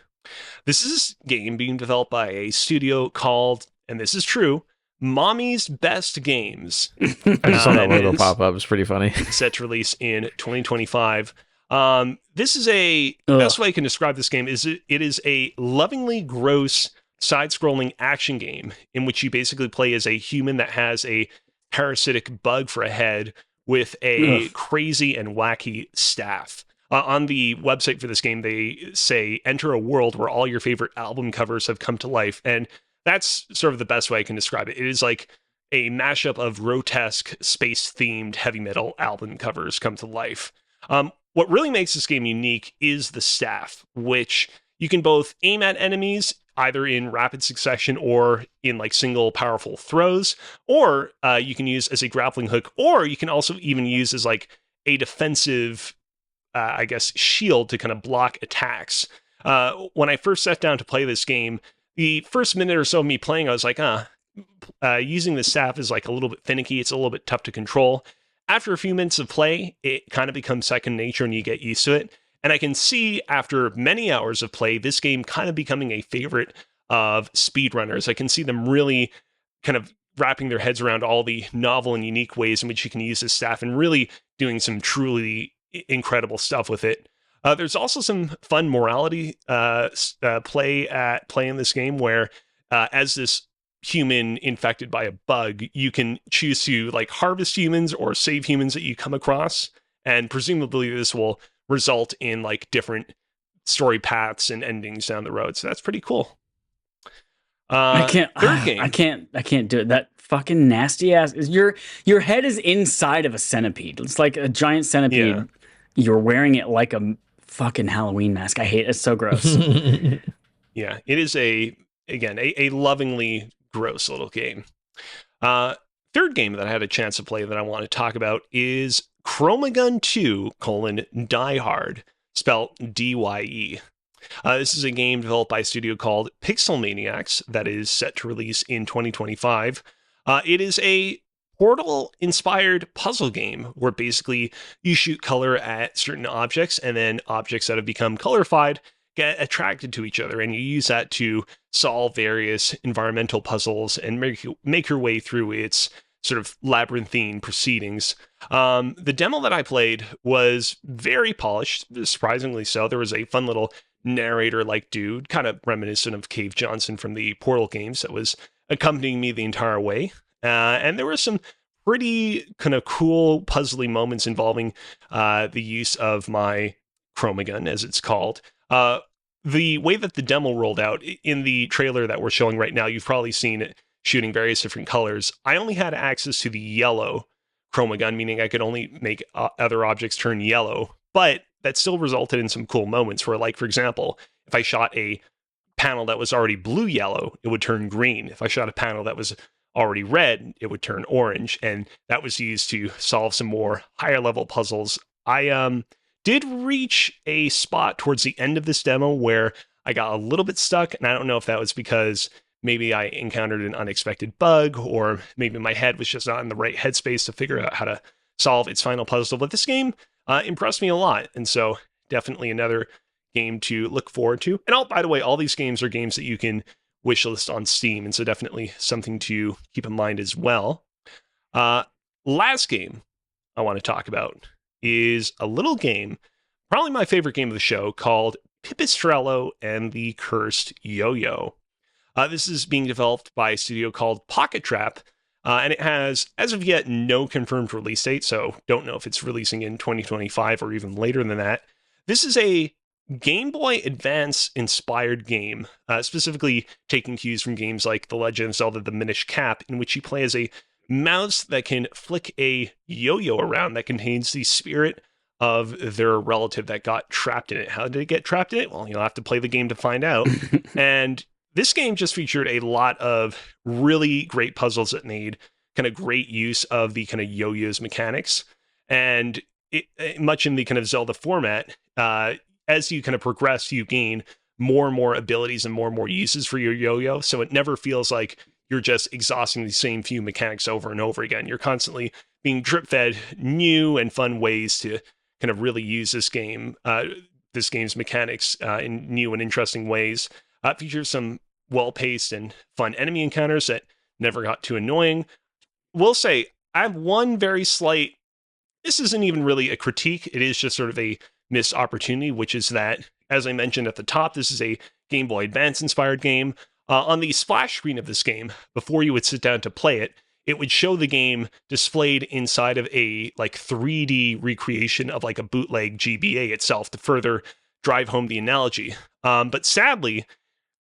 Speaker 3: This is a game being developed by a studio called, and this is true, Mommy's Best Games.
Speaker 1: I just saw that logo pop up. It's pretty funny.
Speaker 3: Set to release in 2025. This is best way I can describe this game is it is a lovingly gross side-scrolling action game in which you basically play as a human that has a parasitic bug for a head with a crazy and wacky staff. On the website for this game, they say, enter a world where all your favorite album covers have come to life. And that's sort of the best way I can describe it. It is like a mashup of grotesque, space-themed heavy metal album covers come to life. What really makes this game unique is the staff, which you can both aim at enemies, either in rapid succession or in like single powerful throws, or you can use as a grappling hook, or you can also even use as like a defensive shield to kind of block attacks. When I first sat down to play this game, the first minute or so of me playing, I was like, using the staff is like a little bit finicky. It's a little bit tough to control. After a few minutes of play, it kind of becomes second nature and you get used to it. And I can see after many hours of play, this game kind of becoming a favorite of speedrunners. I can see them really kind of wrapping their heads around all the novel and unique ways in which you can use this staff and really doing some truly incredible stuff with it. There's also some fun morality play in this game where as this human infected by a bug, you can choose to like harvest humans or save humans that you come across, and presumably this will result in like different story paths and endings down the road. So that's pretty cool.
Speaker 2: I can't do it. That fucking nasty ass is your head is inside of a centipede. It's like a giant centipede. Yeah. You're wearing it like a fucking Halloween mask. I hate it. It's so gross.
Speaker 3: Yeah, it is a lovingly gross little game. Third game that I had a chance to play that I want to talk about is Chromagun 2: Die Hard, spelled D-Y-E. This is a game developed by a studio called Pixel Maniacs that is set to release in 2025. It is a Portal-inspired puzzle game where basically you shoot color at certain objects, and then objects that have become colorified get attracted to each other, and you use that to solve various environmental puzzles and make your way through its sort of labyrinthine proceedings. The demo that I played was very polished, surprisingly so. There was a fun little narrator-like dude, kind of reminiscent of Cave Johnson from the Portal games, that was accompanying me the entire way. And there were some pretty kind of cool puzzly moments involving the use of my Chromagun, as it's called. The way that the demo rolled out in the trailer that we're showing right now, you've probably seen it shooting various different colors. I only had access to the yellow Chromagun, meaning I could only make other objects turn yellow, but that still resulted in some cool moments where, like, for example, if I shot a panel that was already blue-yellow, it would turn green. If I shot a panel that was already red, it would turn orange, and that was used to solve some more higher level puzzles. I did reach a spot towards the end of this demo where I got a little bit stuck, and I don't know if that was because maybe I encountered an unexpected bug, or maybe my head was just not in the right headspace to figure out how to solve its final puzzle. But this game impressed me a lot, and so definitely another game to look forward to. And by the way, all these games are games that you can wishlist on Steam, and so definitely something to keep in mind as well. Last game I want to talk about is a little game, probably my favorite game of the show, called Pipistrello and the Cursed Yo-Yo. This is being developed by a studio called Pocket Trap, and it has, as of yet, no confirmed release date, so don't know if it's releasing in 2025 or even later than that. This is a Game Boy Advance inspired game, specifically taking cues from games like The Legend of Zelda: The Minish Cap, in which you play as a mouse that can flick a yo-yo around that contains the spirit of their relative that got trapped in it. How did it get trapped in it? Well, you'll have to play the game to find out. And this game just featured a lot of really great puzzles that made kind of great use of the kind of yo-yos mechanics. And much in the kind of Zelda format, as you kind of progress, you gain more and more abilities and more uses for your yo-yo. So it never feels like you're just exhausting the same few mechanics over and over again. You're constantly being drip-fed new and fun ways to kind of really use this game's mechanics in new and interesting ways. Features some well-paced and fun enemy encounters that never got too annoying. Will say, I have one very slight, this isn't even really a critique, it is just sort of a missed opportunity, which is that, as I mentioned at the top, this is a Game Boy Advance inspired game. On the splash screen of this game, before you would sit down to play it, it would show the game displayed inside of a like 3D recreation of like a bootleg GBA itself to further drive home the analogy. But sadly,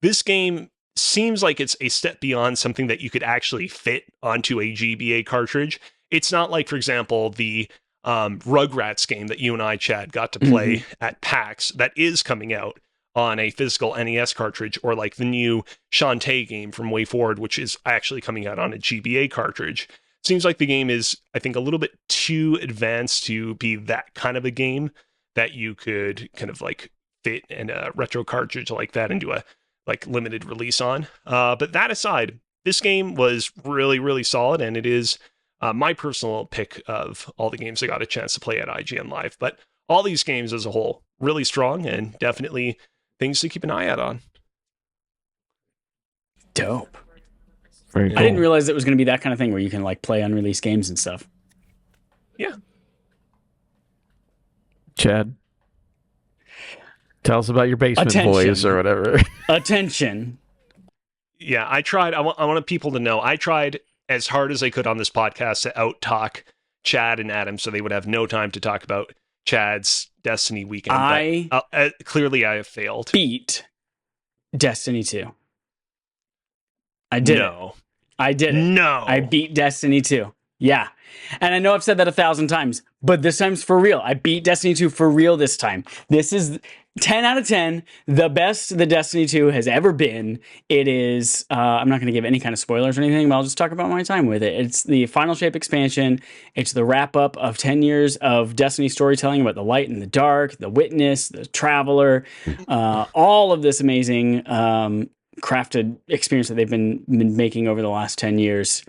Speaker 3: this game seems like it's a step beyond something that you could actually fit onto a GBA cartridge. It's not like, for example, the Rugrats game that you and I, Chad, got to play at PAX that is coming out on a physical NES cartridge, or like the new Shantae game from Way Forward, which is actually coming out on a GBA cartridge. Seems like the game is, I think, a little bit too advanced to be that kind of a game that you could kind of like fit in a retro cartridge like that into a like limited release on. But that aside, this game was really, really solid, and it is my personal pick of all the games I got a chance to play at IGN Live. But all these games as a whole, really strong, and definitely things to keep an eye out on.
Speaker 2: Dope.
Speaker 1: Very cool.
Speaker 2: I didn't realize it was going to be that kind of thing where you can like play unreleased games and stuff.
Speaker 3: Yeah.
Speaker 1: Chad, tell us about your basement boys or whatever.
Speaker 2: Attention.
Speaker 3: Yeah, I tried. I wanted people to know I tried as hard as I could on this podcast to out-talk Chad and Adam so they would have no time to talk about Chad's Destiny weekend. Clearly I have failed.
Speaker 2: Beat Destiny 2. I did it. I did it.
Speaker 3: No.
Speaker 2: I beat Destiny 2. Yeah. And I know I've said that 1,000 times, but this time's for real. I beat Destiny 2 for real this time. This is 10 out of 10, the best the Destiny 2 has ever been. It is, I'm not going to give any kind of spoilers or anything, but I'll just talk about my time with it. It's the Final Shape expansion. It's the wrap up of 10 years of Destiny storytelling about the light and the dark, the witness, the traveler, all of this amazing crafted experience that they've been making over the last 10 years.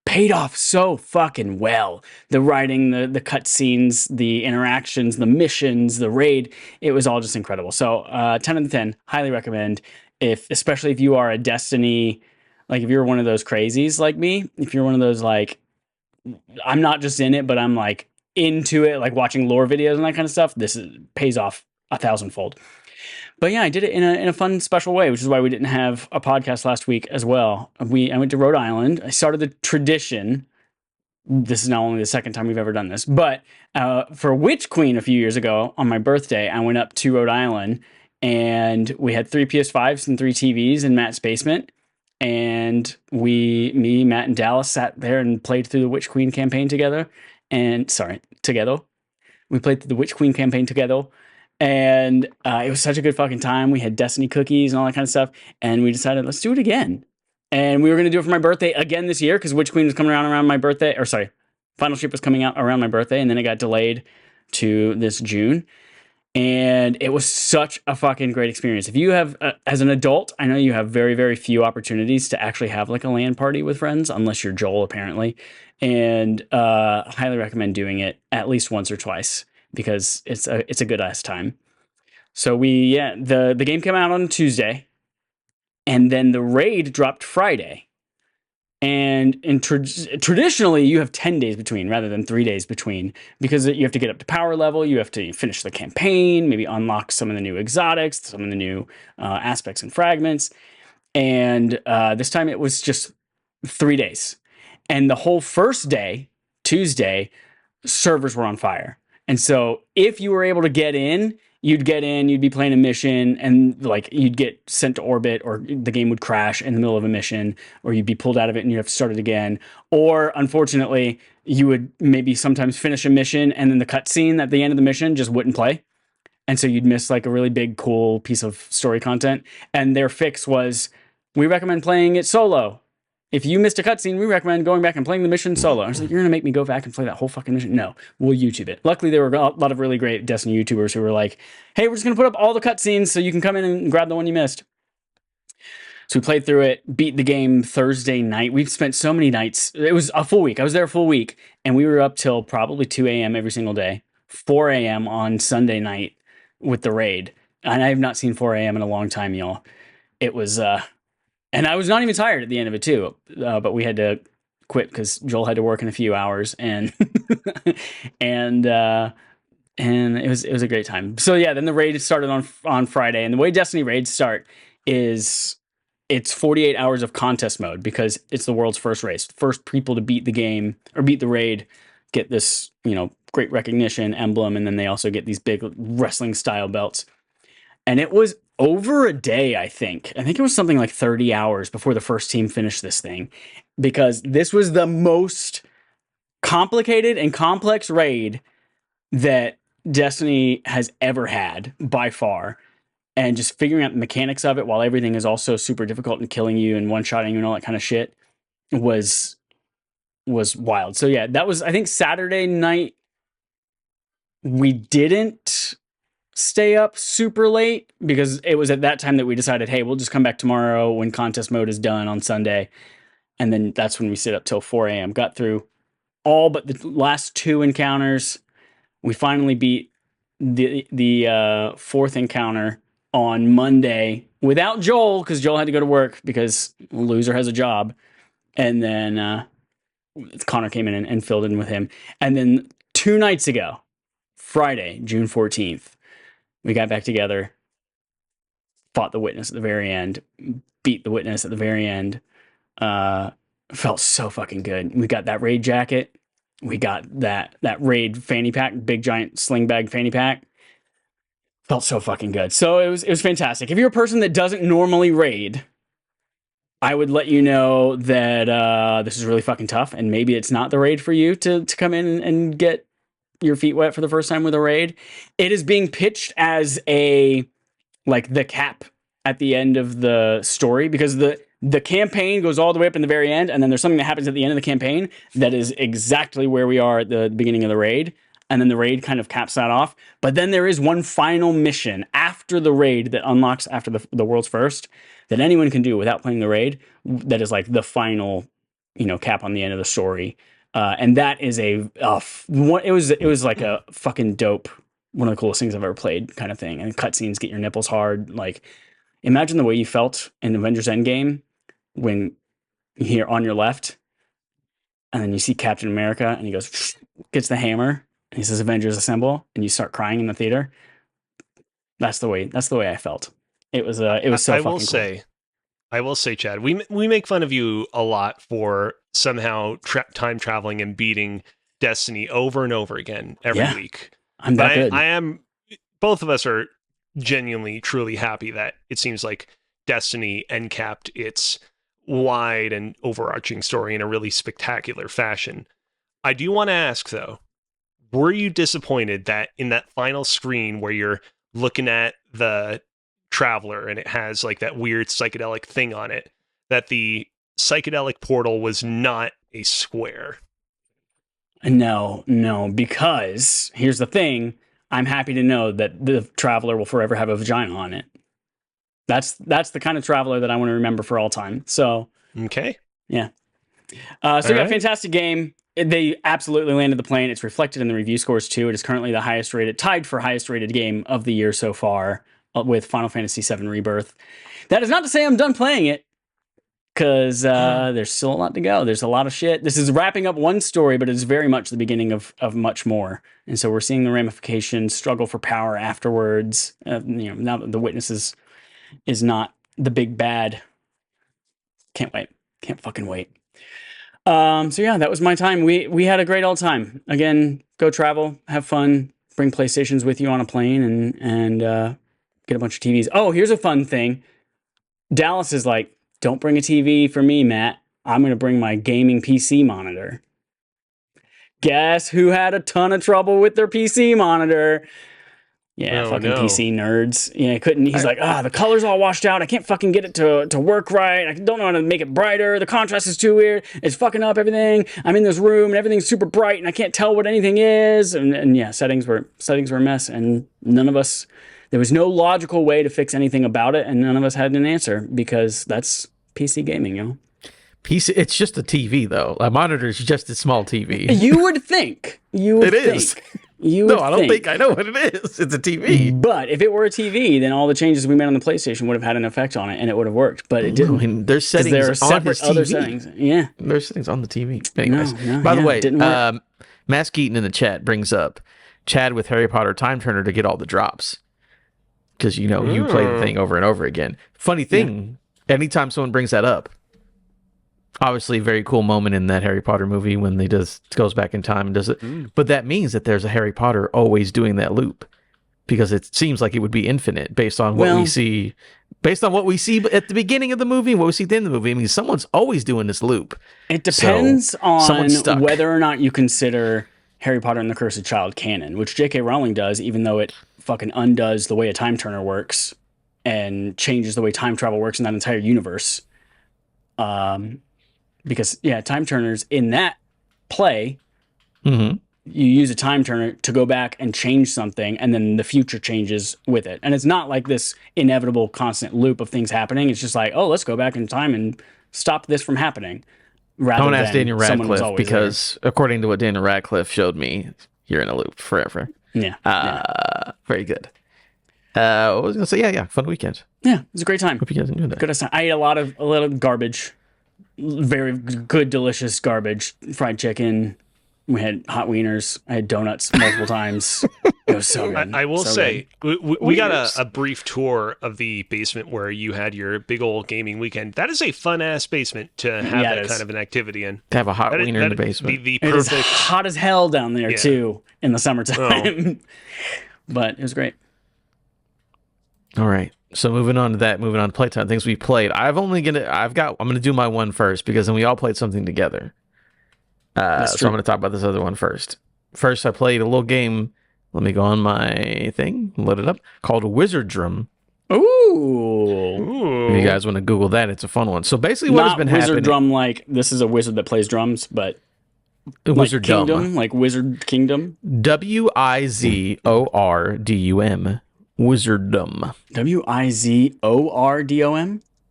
Speaker 2: Paid off so fucking well. The writing, the cutscenes, the interactions, the missions, the raid, it was all just incredible. So 10 out of 10, highly recommend. Especially if you are a Destiny, like if you're one of those crazies like me, if you're one of those like, I'm not just in it, but I'm like into it, like watching lore videos and that kind of stuff, pays off 1,000-fold. But yeah, I did it in a fun, special way, which is why we didn't have a podcast last week as well. I went to Rhode Island. I started the tradition. This is not only the second time we've ever done this, but for Witch Queen a few years ago on my birthday, I went up to Rhode Island and we had 3 PS5s and 3 TVs in Matt's basement. And me, Matt, and Dallas sat there and played through the Witch Queen campaign together. Together. We played through the Witch Queen campaign together. And it was such a good fucking time. We had Destiny cookies and all that kind of stuff. And we decided, let's do it again. And we were going to do it for my birthday again this year because Witch Queen was coming around my birthday. Or sorry, Final Shape was coming out around my birthday. And then it got delayed to this June. And it was such a fucking great experience. If you have, as an adult, I know you have very, very few opportunities to actually have like a LAN party with friends, unless you're Joel, apparently. And highly recommend doing it at least once or twice, because it's a good ass time. So the game came out on Tuesday, and then the raid dropped Friday. And traditionally, you have 10 days between rather than 3 days between, because you have to get up to power level, you have to finish the campaign, maybe unlock some of the new exotics, some of the new aspects and fragments. And this time it was just 3 days. And the whole first day, Tuesday, servers were on fire. And so if you were able to get in, you'd be playing a mission, and like you'd get sent to orbit, or the game would crash in the middle of a mission, or you'd be pulled out of it and you have to start it again. Or unfortunately, you would maybe sometimes finish a mission and then the cutscene at the end of the mission just wouldn't play. And so you'd miss like a really big, cool piece of story content. And their fix was, we recommend playing it solo. If you missed a cutscene, we recommend going back and playing the mission solo. I was like, you're going to make me go back and play that whole fucking mission? No, we'll YouTube it. Luckily, there were a lot of really great Destiny YouTubers who were like, hey, we're just going to put up all the cutscenes so you can come in and grab the one you missed. So we played through it, beat the game Thursday night. We've spent so many nights. It was a full week. I was there a full week, and we were up till probably 2 a.m. every single day, 4 a.m. on Sunday night with the raid. And I have not seen 4 a.m. in a long time, y'all. It was... And I was not even tired at the end of it too, but we had to quit because Joel had to work in a few hours, and and it was a great time. So yeah, then the raid started on Friday, and the way Destiny raids start is it's 48 hours of contest mode, because it's the world's first race. First people to beat the game or beat the raid get this great recognition emblem, and then they also get these big wrestling style belts. And it was over a day, I think. I think it was something like 30 hours before the first team finished this thing, because this was the most complicated and complex raid that Destiny has ever had by far. And just figuring out the mechanics of it while everything is also super difficult and killing you and one-shotting you and all that kind of shit was wild. So yeah, that was, I think, Saturday night. We didn't stay up super late because it was at that time that we decided, hey, we'll just come back tomorrow when contest mode is done on Sunday. And then that's when we sit up till 4 a.m. Got through all but the last 2 encounters. We finally beat the fourth encounter on Monday without Joel, because Joel had to go to work because loser has a job. And then Connor came in and filled in with him. And then 2 nights ago, Friday, June 14th, we got back together, fought the Witness at the very end, beat the Witness at the very end. Felt so fucking good. We got that raid jacket. We got that raid fanny pack, big giant sling bag fanny pack. Felt so fucking good. So it was fantastic. If you're a person that doesn't normally raid, I would let you know that this is really fucking tough, and maybe it's not the raid for you to come in and get your feet wet for the first time with a raid. It is being pitched as the cap at the end of the story, because the campaign goes all the way up in the very end, and then there's something that happens at the end of the campaign that is exactly where we are at the beginning of the raid, and then the raid kind of caps that off. But then there is one final mission after the raid that unlocks after the world's first that anyone can do without playing the raid, that is like the final cap on the end of the story. And that is it was like a fucking dope, one of the coolest things I've ever played kind of thing. And cutscenes get your nipples hard. Like, imagine the way you felt in Avengers Endgame when you hear "on your left," and then you see Captain America and he gets the hammer and he says "Avengers Assemble," and you start crying in the theater. That's the way I felt. It was so fucking cool.
Speaker 3: I will say, Chad, we make fun of you a lot for somehow time traveling and beating Destiny over and over again every week.
Speaker 2: I'm that good.
Speaker 3: I am. Both of us are genuinely, truly happy that it seems like Destiny endcapped its wide and overarching story in a really spectacular fashion. I do want to ask, though, were you disappointed that in that final screen where you're looking at the Traveler and it has like that weird psychedelic thing on it, that the psychedelic portal was not a square?
Speaker 2: No, because here's the thing. I'm happy to know that the Traveler will forever have a vagina on it. That's the kind of Traveler that I want to remember for all time. So
Speaker 3: okay,
Speaker 2: yeah. So yeah, fantastic game. they absolutely landed the plane. It's reflected in the review scores too. It is currently the highest rated, tied for highest rated game of the year so far, with Final Fantasy VII Rebirth. That is not to say I'm done playing it, because there's still a lot to go. There's a lot of shit. This is wrapping up one story, but it's very much the beginning of much more. And so we're seeing the ramifications, struggle for power afterwards. Now that the Witness is not the big bad. Can't wait. Can't fucking wait. So yeah, that was my time. We had a great old time. Again, go travel, have fun, bring PlayStations with you on a plane, and get a bunch of TVs. Oh, here's a fun thing. Dallas is like, don't bring a TV for me, Matt. I'm going to bring my gaming PC monitor. Guess who had a ton of trouble with their PC monitor? Yeah, PC nerds. Yeah, couldn't. He's like, the color's all washed out. I can't fucking get it to work right. I don't know how to make it brighter. The contrast is too weird. It's fucking up everything. I'm in this room and everything's super bright and I can't tell what anything is. And yeah, settings were a mess, and none of us. There was no logical way to fix anything about it, and none of us had an answer, because that's PC gaming,
Speaker 1: PC. It's just a TV though. A monitor is just a small TV.
Speaker 2: You would think. It is.
Speaker 1: No, I don't think I know what it is. It's a TV.
Speaker 2: But if it were a TV, then all the changes we made on the PlayStation would have had an effect on it, and it would have worked. But it didn't.
Speaker 1: I mean, there's settings
Speaker 2: there are separate
Speaker 1: on
Speaker 2: other
Speaker 1: TV.
Speaker 2: settings. Yeah,
Speaker 1: there's settings on the TV. Anyways,
Speaker 2: no,
Speaker 1: by the way,
Speaker 2: didn't work.
Speaker 1: Mass Keaton in the chat brings up Chad with Harry Potter Time Turner to get all the drops, because you play the thing over and over again. Funny thing, anytime someone brings that up. Obviously, a very cool moment in that Harry Potter movie when they goes back in time and does it. But that means that there's a Harry Potter always doing that loop, because it seems like it would be infinite based on what we see. Based on what we see at the beginning of the movie and what we see at the end of the movie. I mean, someone's always doing this loop.
Speaker 2: It depends on whether or not you consider Harry Potter and the Cursed Child canon, which J.K. Rowling does, even though it fucking undoes the way a time turner works and changes the way time travel works in that entire universe. Because, time turners in that play, you use a time turner to go back and change something, and then the future changes with it. And it's not like this inevitable constant loop of things happening. It's just like, let's go back in time and stop this from happening.
Speaker 1: I'm going to ask Daniel Radcliffe, because according to what Daniel Radcliffe showed me, you're in a loop forever.
Speaker 2: Yeah.
Speaker 1: Very good. I was going to say, fun weekend.
Speaker 2: Yeah, it was a great time.
Speaker 1: Hope you guys enjoyed that.
Speaker 2: Good time. I ate a lot of garbage. Very good, delicious garbage. Fried chicken. We had hot wieners. I had donuts multiple times. It was so good.
Speaker 3: I will say, we got a brief tour of the basement where you had your big old gaming weekend. That is a fun-ass basement to have that kind of an activity in.
Speaker 1: To have a hot wiener in the basement.
Speaker 3: The perfect...
Speaker 2: It is hot as hell down there, too, in the summertime. But it was great.
Speaker 1: All right. So moving on to playtime, things we played. I'm gonna do my one first, because then we all played something together. So I'm gonna talk about this other one first. First, I played a little game. Let me go on my thing, load it up, called Wizardrum.
Speaker 2: Ooh.
Speaker 1: If you guys want to Google that, it's a fun one. So basically, what has been happening?
Speaker 2: Wizardrum, like this is a wizard that plays drums, but
Speaker 1: Wizardum,
Speaker 2: Kingdom, like Wizard Kingdom.
Speaker 1: Wizordum. Wizardum.
Speaker 2: Wizordom?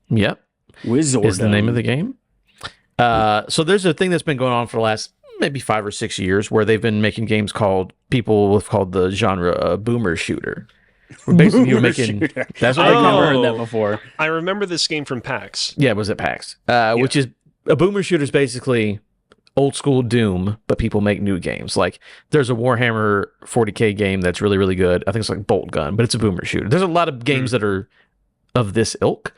Speaker 1: Yep.
Speaker 2: Wizardum
Speaker 1: is the name of the game. So there's a thing that's been going on for the last maybe 5 or 6 years, where they've been making games people have called the genre boomer shooter. Where basically you're making
Speaker 2: shooter.
Speaker 1: That's what
Speaker 2: I've never heard that before.
Speaker 3: I remember this game from PAX.
Speaker 1: Yeah, it was at PAX. Which is a boomer shooter is basically old school Doom, but people make new games. Like there's a Warhammer 40K game that's really, really good. I think it's like Bolt Gun, but it's a boomer shooter. There's a lot of games that are of this ilk,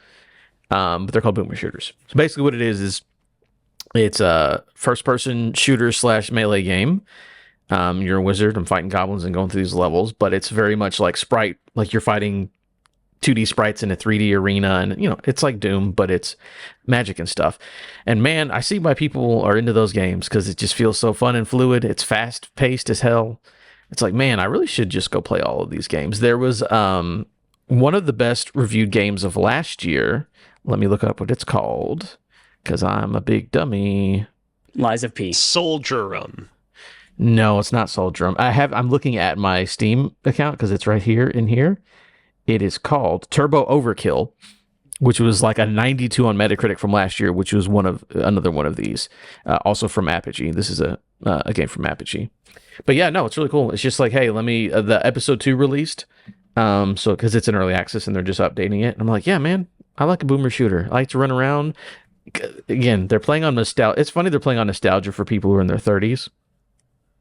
Speaker 1: but they're called boomer shooters. So basically what it is it's a first person shooter / melee game. You're a wizard and fighting goblins and going through these levels, but it's very much like sprite, like you're fighting 2D sprites in a 3D arena, and it's like Doom, but it's magic and stuff. And man, I see why people are into those games, because it just feels so fun and fluid. It's fast paced as hell. It's like, man, I really should just go play all of these games. There was one of the best reviewed games of last year. Let me look up what it's called, because I'm a big dummy.
Speaker 2: Lies of P.
Speaker 3: Soldierum.
Speaker 1: No, it's not Soldierum. I'm looking at my Steam account because it's right here in here. It is called Turbo Overkill. which was like a 92 on Metacritic from last year, which was another one of these, also from Apogee. This is a game from Apogee. But yeah, no, it's really cool. It's just like, hey, let me the episode 2 released, so because it's in early access and they're just updating it. And I'm like, yeah, man, I like a boomer shooter. I like to run around. Again, they're playing on nostalgia. It's funny they're playing on nostalgia for people who are in their 30s.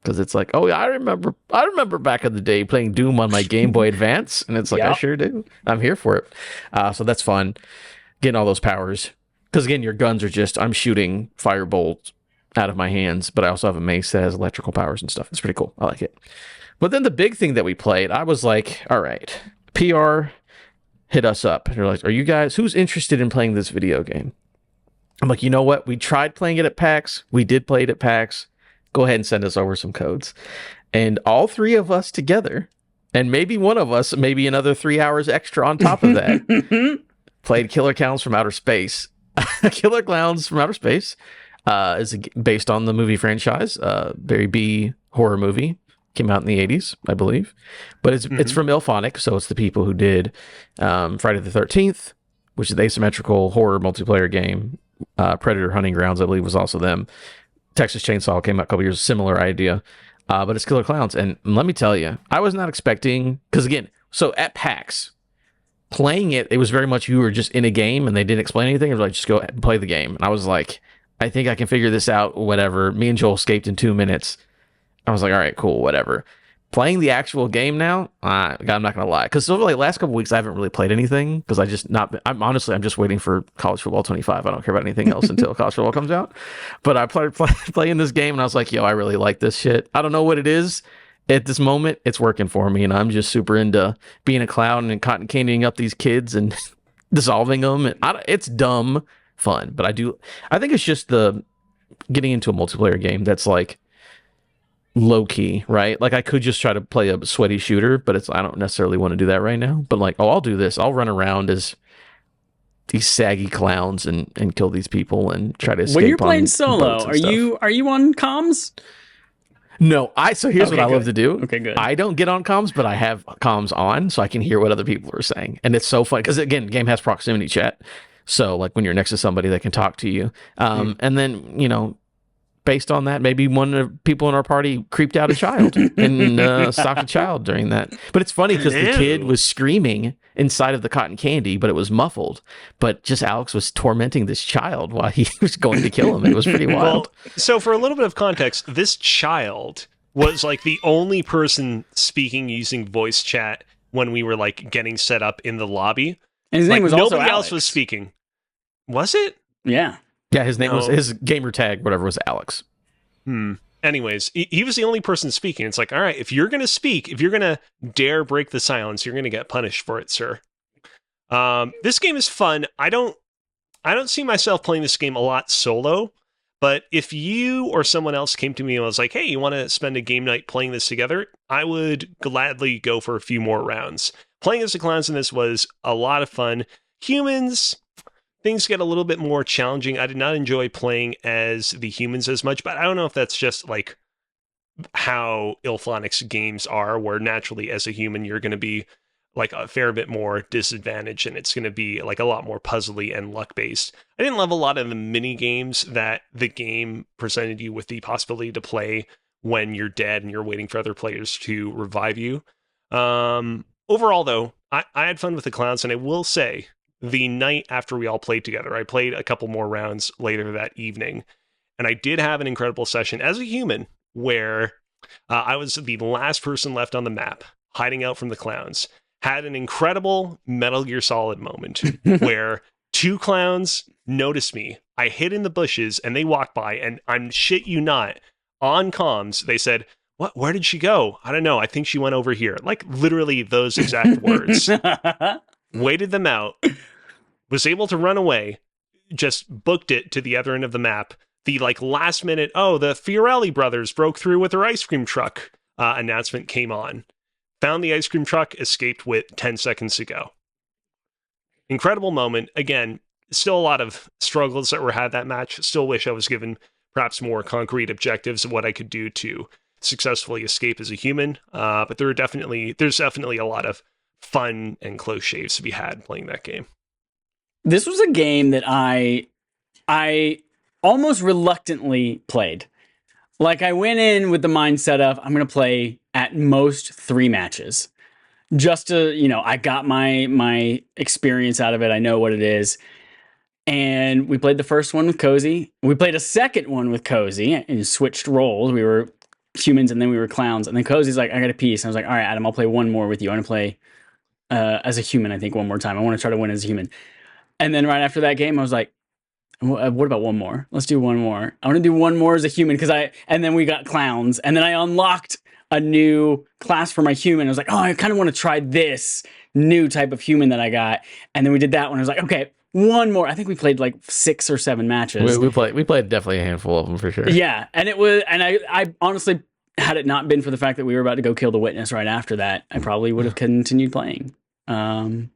Speaker 1: Because it's like, oh yeah, I remember back in the day playing Doom on my Game Boy Advance, and it's like, I sure do. I'm here for it. So that's fun, getting all those powers. Because again, your guns are just, I'm shooting firebolts out of my hands, but I also have a mace that has electrical powers and stuff. It's pretty cool. I like it. But then the big thing that we played, I was like, all right, PR hit us up. And they're like, are you guys, who's interested in playing this video game? I'm like, you know what? We tried playing it at PAX. We did play it at PAX. Go ahead and send us over some codes. And all 3 of us together, and maybe one of us, maybe another 3 hours extra on top of that, played Killer Clowns from Outer Space. Killer Clowns from Outer Space is based on the movie franchise, very B horror movie. Came out in the 80s, I believe. But it's from Ilphonic, so it's the people who did Friday the 13th, which is the asymmetrical horror multiplayer game. Predator Hunting Grounds, I believe, was also them. Texas Chainsaw came out a couple years, similar idea, but it's Killer Clowns. And let me tell you, I was not expecting, because again, so at PAX, playing it, it was very much you were just in a game and they didn't explain anything. It was like, just go ahead and play the game. And I was like, I think I can figure this out, whatever. Me and Joel escaped in 2 minutes. I was like, all right, cool, whatever. Playing the actual game now, I'm not gonna lie, because over like last couple weeks I haven't really played anything because I'm just waiting for College Football 25. I don't care about anything else until College Football comes out. But I playing this game and I was like, yo, I really like this shit. I don't know what it is at this moment. It's working for me, and I'm just super into being a clown and cotton candying up these kids and dissolving them. And it's dumb fun, but I think it's just the getting into a multiplayer game that's like low key, right? Like I could just try to play a sweaty shooter, but I don't necessarily want to do that right now. But like, oh, I'll do this. I'll run around as these saggy clowns and kill these people and try to escape.
Speaker 2: When you're playing solo, are you on comms?
Speaker 1: No, so here's what I love to do.
Speaker 2: Okay, good.
Speaker 1: I don't get on comms, but I have comms on so I can hear what other people are saying. And it's so fun because again, game has proximity chat. So like when you're next to somebody that can talk to you. And then, based on that, maybe one of the people in our party creeped out a child and stalked a child during that. But it's funny because the kid was screaming inside of the cotton candy, but it was muffled. But just Alex was tormenting this child while he was going to kill him. It was pretty wild.
Speaker 3: Well, so for a little bit of context, this child was like the only person speaking using voice chat when we were like getting set up in the lobby.
Speaker 2: And his name was also
Speaker 3: nobody
Speaker 2: Alex.
Speaker 3: else was speaking. Was it?
Speaker 2: Yeah.
Speaker 1: Yeah, his name was, his gamer tag, whatever, was Alex.
Speaker 3: Anyways, he was the only person speaking. It's like, all right, if you're going to speak, if you're going to dare break the silence, you're going to get punished for it, sir. This game is fun. I don't see myself playing this game a lot solo, but if you or someone else came to me and was like, hey, you want to spend a game night playing this together? I would gladly go for a few more rounds. Playing as the clowns in this was a lot of fun. Humans, things get a little bit more challenging. I did not enjoy playing as the humans as much, but I don't know if that's just like how Ilphonic's games are, where naturally as a human, you're going to be like a fair bit more disadvantaged, and it's going to be like a lot more puzzly and luck-based. I didn't love a lot of the mini games that the game presented you with the possibility to play when you're dead and you're waiting for other players to revive you. Overall, though, I had fun with the clowns, and I will say, the night after we all played together, I played a couple more rounds later that evening, and I did have an incredible session as a human where I was the last person left on the map, hiding out from the clowns. Had an incredible Metal Gear Solid moment where 2 clowns noticed me. I hid in the bushes, and they walked by, and I'm shit you not, on comms, they said, "What? Where did she go? I don't know. I think she went over here." Like literally those exact words. Waited them out. Was able to run away, just booked it to the other end of the map. The like last minute, the Fiorelli brothers broke through with their ice cream truck announcement came on. Found the ice cream truck, escaped with 10 seconds to go. Incredible moment. Again, still a lot of struggles that were had that match. Still wish I was given perhaps more concrete objectives of what I could do to successfully escape as a human. But there's definitely a lot of fun and close shaves to be had playing that game.
Speaker 2: This was a game that I almost reluctantly played. Like, I went in with the mindset of I'm going to play at most 3 matches. Just to, I got my experience out of it. I know what it is. And we played the first one with Cozy. We played a second one with Cozy and switched roles. We were humans and then we were clowns. And then Cozy's like, I got a piece. And I was like, all right, Adam, I'll play one more with you. I want to play as a human, I think, one more time. I want to try to win as a human. And then right after that game, I was like, what about one more? Let's do one more. I want to do one more as a human and then we got clowns. And then I unlocked a new class for my human. I was like, oh, I kind of want to try this new type of human that I got. And then we did that one. I was like, okay, one more. I think we played like 6 or 7 matches.
Speaker 1: We played definitely a handful of them for sure.
Speaker 2: Yeah. And I honestly, had it not been for the fact that we were about to go kill the witness right after that, I probably would have continued playing. Or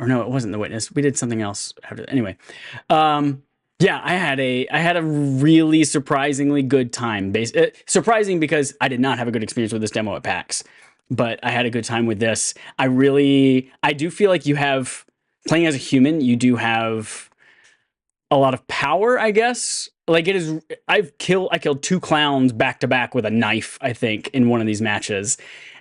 Speaker 2: no, it wasn't the witness. We did something else after that. Anyway, yeah, I had a really surprisingly good time. Surprising because I did not have a good experience with this demo at PAX, but I had a good time with this. I do feel like playing as a human, you do have a lot of power, I guess. Like I killed 2 clowns back to back with a knife, I think, in one of these matches.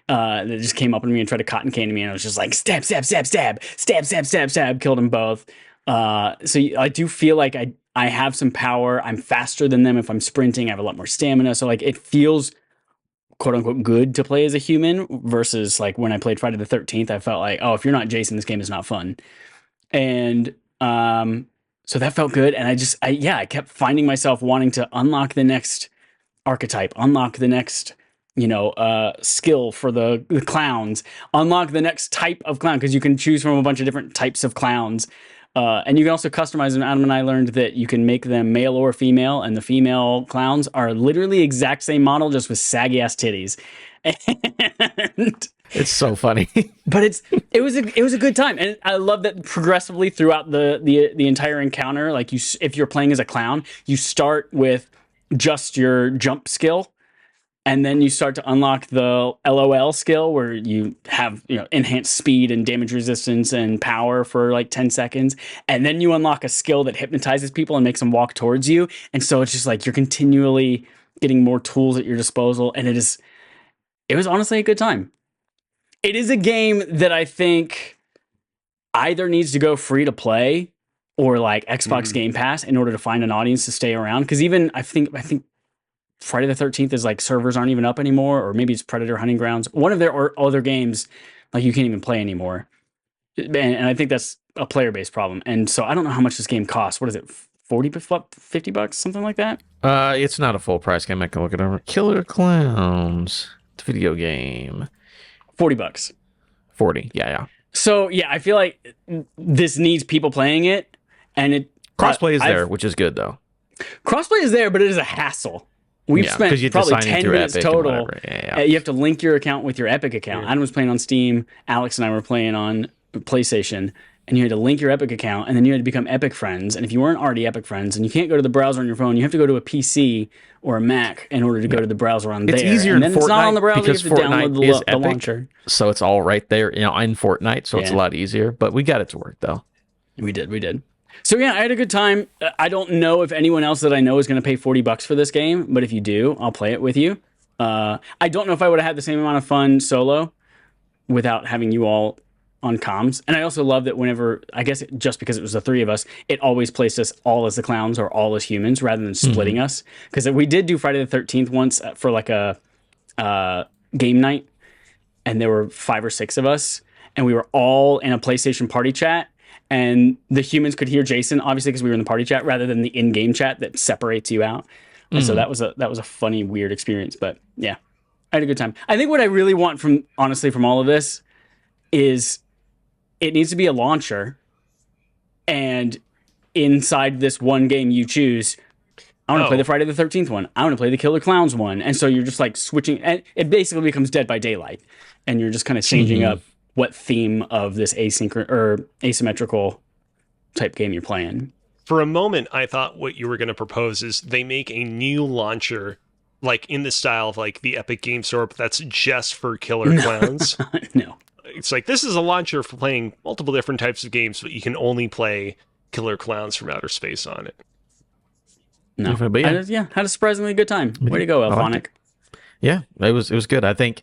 Speaker 2: That just came up on me and tried to cotton candy me, and I was just like, stab, stab, stab, stab, stab, stab, stab, stab, killed them both. So I do feel like I have some power. I'm faster than them if I'm sprinting. I have a lot more stamina. So like it feels quote unquote good to play as a human versus like when I played Friday the 13th, I felt like, oh, if you're not Jason, this game is not fun. And so that felt good. And I kept finding myself wanting to unlock the next archetype, unlock the next skill for the clowns, unlock the next type of clown, because you can choose from a bunch of different types of clowns. And you can also customize them. Adam and I learned that you can make them male or female, and the female clowns are literally exact same model, just with saggy ass titties. And
Speaker 1: it's so funny.
Speaker 2: But it was a good time, and I love that progressively throughout the entire encounter. Like if you're playing as a clown, you start with just your jump skill. And then you start to unlock the LOL skill where you have enhanced speed and damage resistance and power for like 10 seconds. And then you unlock a skill that hypnotizes people and makes them walk towards you. And so it's just like you're continually getting more tools at your disposal. And it was honestly a good time. It is a game that I think either needs to go free to play or like Xbox Game Pass in order to find an audience to stay around. Because even I think Friday the 13th is like servers aren't even up anymore, or maybe it's Predator Hunting Grounds. One of their other games, like you can't even play anymore. And I think that's a player-based problem. And so I don't know how much this game costs. What is it? $50, something like that?
Speaker 1: It's not a full price game. I can look it over. Killer Clowns. It's a video game.
Speaker 2: $40.
Speaker 1: 40. Yeah.
Speaker 2: So yeah, I feel like this needs people playing it, and
Speaker 1: crossplay is there, which is good though.
Speaker 2: Crossplay is there, but it is a hassle. We've spent probably 10 minutes total.
Speaker 1: Yeah.
Speaker 2: You have to link your account with your Epic account. Adam was playing on Steam. Alex and I were playing on PlayStation. And you had to link your Epic account, and then you had to become Epic friends. And if you weren't already Epic friends, and you can't go to the browser on your phone, you have to go to a PC or a Mac in order to go to the browser on there.
Speaker 1: It's easier
Speaker 2: and
Speaker 1: in
Speaker 2: then
Speaker 1: Fortnite
Speaker 2: it's not on the browser.
Speaker 1: because
Speaker 2: you have to
Speaker 1: Fortnite
Speaker 2: download
Speaker 1: is
Speaker 2: the
Speaker 1: Epic,
Speaker 2: launcher.
Speaker 1: So it's all right there, in Fortnite. So it's a lot easier. But we got it to work though.
Speaker 2: We did. So yeah, I had a good time. I don't know if anyone else that I know is going to pay $40 for this game, but if you do, I'll play it with you. I don't know if I would have had the same amount of fun solo without having you all on comms. And I also love that whenever, I guess just because it was the 3 of us, it always placed us all as the clowns or all as humans rather than splitting us. Because we did do Friday the 13th once for like a game night, and there were 5 or 6 of us, and we were all in a PlayStation party chat. And the humans could hear Jason, obviously, because we were in the party chat, rather than the in-game chat that separates you out. And so that was a funny, weird experience. But yeah, I had a good time. I think what I really want from all of this is it needs to be a launcher. And inside this one game you choose, I want to play the Friday the 13th one. I want to play the Killer Clowns one. And so you're just like switching. And it basically becomes Dead by Daylight. And you're just kind of changing up what theme of this asymmetrical type game you're playing.
Speaker 3: For a moment, I thought what you were going to propose is they make a new launcher, like in the style of like the Epic Game Store, but that's just for Killer Clowns.
Speaker 2: No.
Speaker 3: it's like this is a launcher for playing multiple different types of games, but you can only play Killer Clowns from Outer Space on it.
Speaker 2: No,
Speaker 1: But yeah.
Speaker 2: had a surprisingly good time. Way to go, Elphonic.
Speaker 1: Yeah, it was good. I think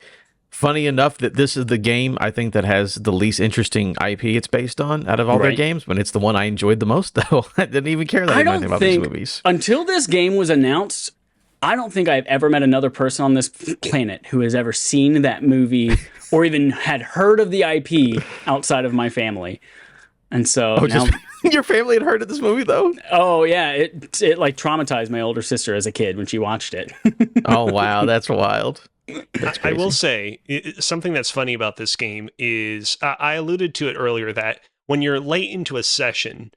Speaker 1: funny enough that this is the game I think that has the least interesting IP it's based on out of all their games, but it's the one I enjoyed the most though. I didn't even care that much about these movies.
Speaker 2: Until this game was announced, I don't think I've ever met another person on this planet who has ever seen that movie or even had heard of the IP outside of my family. And so now,
Speaker 1: your family had heard of this movie though?
Speaker 2: Oh yeah, it like traumatized my older sister as a kid when she watched it.
Speaker 1: Oh wow, that's wild.
Speaker 3: I will say something that's funny about this game is I alluded to it earlier that when you're late into a session,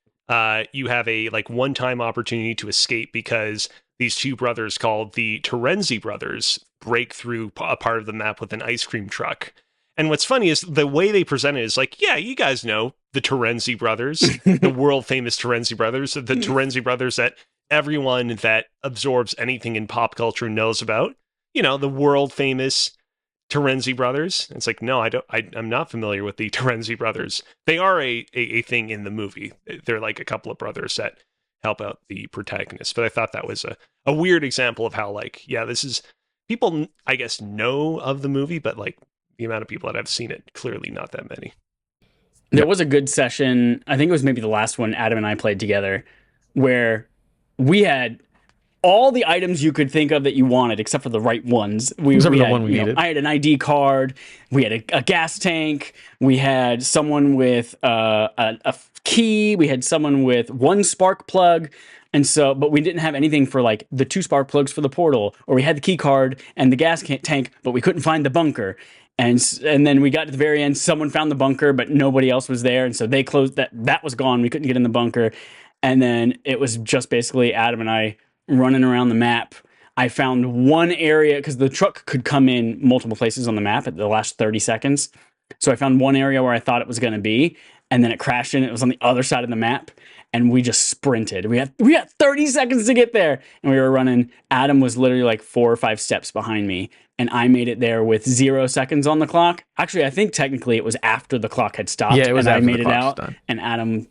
Speaker 3: you have a like one-time opportunity to escape because these two brothers called the Terenzi brothers break through a part of the map with an ice cream truck. And what's funny is the way they present it is like, yeah, you guys know the Terenzi brothers, the world famous Terenzi brothers, the Terenzi brothers that everyone that absorbs anything in pop culture knows about. You know, the world famous Terenzi brothers. It's like, no, I'm not familiar with the Terenzi brothers. They are a thing in the movie. They're like a couple of brothers that help out the protagonist. But I thought that was a weird example of how, like, yeah, this is people, I guess, know of the movie, but like the amount of people that have seen it, clearly not that many.
Speaker 2: There was a good session. I think it was maybe the last one Adam and I played together where we had all the items you could think of that you wanted, except for the right ones. I had an ID card. We had a gas tank. We had someone with a key. We had someone with one spark plug. And so, but we didn't have anything for like the 2 spark plugs for the portal, or we had the key card and the gas tank, but we couldn't find the bunker. And then we got to the very end. Someone found the bunker, but nobody else was there. And so they closed that. That was gone. We couldn't get in the bunker. And then it was just basically Adam and I running around the map. I found one area because the truck could come in multiple places on the map at the last 30 seconds. So I found one area where I thought it was going to be, and then it crashed in. It was on the other side of the map, and we just sprinted. We had 30 seconds to get there, and we were running. Adam was literally like 4 or 5 steps behind me, and I made it there with 0 seconds on the clock. Actually, I think technically it was after the clock had stopped.
Speaker 1: Yeah, it was
Speaker 2: and
Speaker 1: after
Speaker 2: I made
Speaker 1: the
Speaker 2: it
Speaker 1: clock
Speaker 2: out,
Speaker 1: stopped.
Speaker 2: and Adam,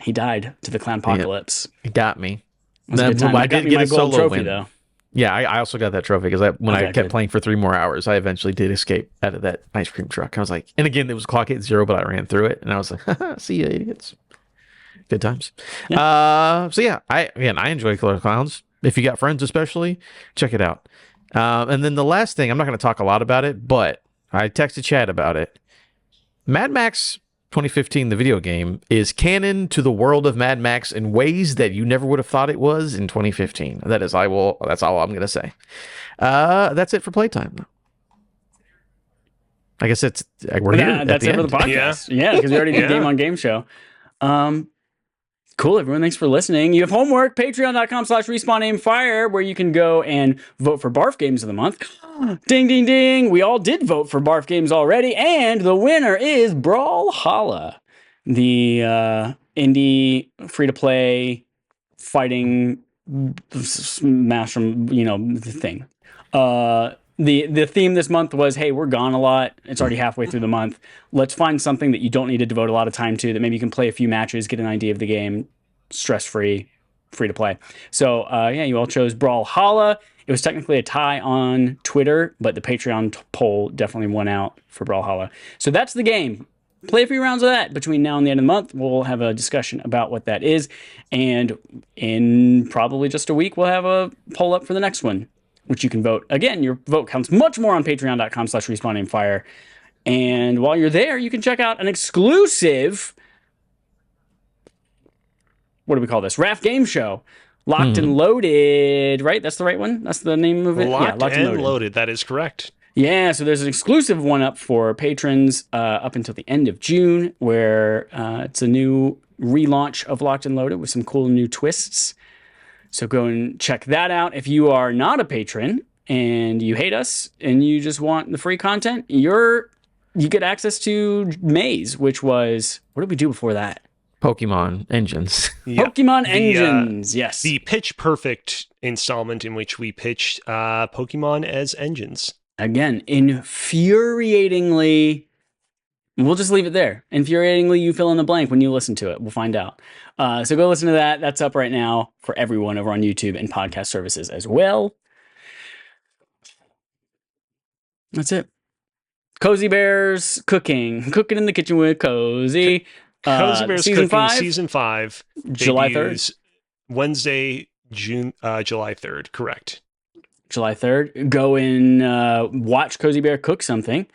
Speaker 2: he died to the clown apocalypse.
Speaker 1: Yeah, it got me.
Speaker 2: I did get a gold trophy win. Though.
Speaker 1: Yeah, I also got that trophy because when I kept playing for 3 more hours, I eventually did escape out of that ice cream truck. I was like, and again, it was clock at 0, but I ran through it, and I was like, see ya, idiots. Good times. Yeah. So yeah, I enjoy Killer Clowns. If you got friends, especially, check it out. And then the last thing, I'm not going to talk a lot about it, but I texted Chad about it. Mad Max 2015, the video game, is canon to the world of Mad Max in ways that you never would have thought it was in 2015. That's all I'm going to say. That's it for playtime. I guess we're here.
Speaker 2: That's it for the podcast. Yeah, because we already did Game on Game Show. Cool, everyone. Thanks for listening. You have homework, patreon.com/respawnaimfire, where you can go and vote for Barf Games of the Month. Ding, ding, ding. We all did vote for Barf Games already, and the winner is Brawlhalla, the indie free-to-play fighting smash from, the thing. The theme this month was, hey, we're gone a lot. It's already halfway through the month. Let's find something that you don't need to devote a lot of time to, that maybe you can play a few matches, get an idea of the game, stress-free, free to play. So, you all chose Brawlhalla. It was technically a tie on Twitter, but the Patreon poll definitely won out for Brawlhalla. So that's the game. Play a few rounds of that between now and the end of the month. We'll have a discussion about what that is. And in probably just a week, we'll have a poll up for the next one, which you can vote. Again, your vote counts much more on patreon.com/respawnaimfire. And while you're there, you can check out an exclusive, what do we call this? RAF game show. Locked and Loaded, right? That's the right one? That's the name of it?
Speaker 3: Locked and Loaded. That is correct.
Speaker 2: Yeah, so there's an exclusive one up for patrons up until the end of June, where it's a new relaunch of Locked and Loaded with some cool new twists. So go and check that out. If you are not a patron and you hate us and you just want the free content, you get access to Maze, which was, what did we do before that?
Speaker 1: Pokemon Engines.
Speaker 3: Yeah.
Speaker 2: Pokemon Engines, yes.
Speaker 3: The Pitch Perfect installment in which we pitched Pokemon as engines.
Speaker 2: Again, infuriatingly We'll just leave it there. Infuriatingly, you fill in the blank when you listen to it. We'll find out. So go listen to that. That's up right now for everyone over on YouTube and podcast services as well. That's it. Cozy Bears cooking in the kitchen with Cozy.
Speaker 3: Cozy Bears
Speaker 2: season
Speaker 3: Cooking
Speaker 2: 5,
Speaker 3: season 5,
Speaker 2: July
Speaker 3: debuts Wednesday, July 3rd. Correct.
Speaker 2: July 3rd. Go and watch Cozy Bear cook something,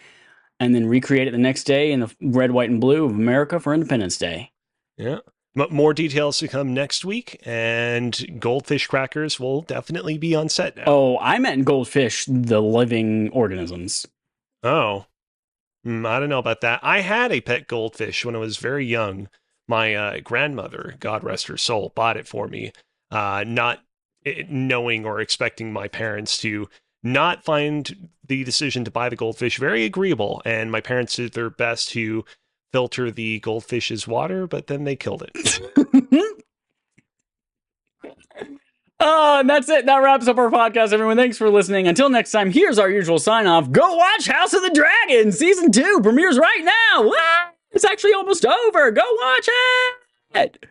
Speaker 2: and then recreate it the next day in the red, white, and blue of America for Independence Day.
Speaker 3: Yeah. More details to come next week, and goldfish crackers will definitely be on set now.
Speaker 2: Oh, I meant goldfish, the living organisms.
Speaker 3: Oh. I don't know about that. I had a pet goldfish when I was very young. My grandmother, God rest her soul, bought it for me, not knowing or expecting my parents to not find the decision to buy the goldfish very agreeable. And my parents did their best to filter the goldfish's water, but then they killed it.
Speaker 2: Oh, and that's it. That wraps up our podcast, everyone. Thanks for listening. Until next time, here's our usual sign off. Go watch House of the Dragon. Season 2 premieres right now. Ah, it's actually almost over. Go watch it.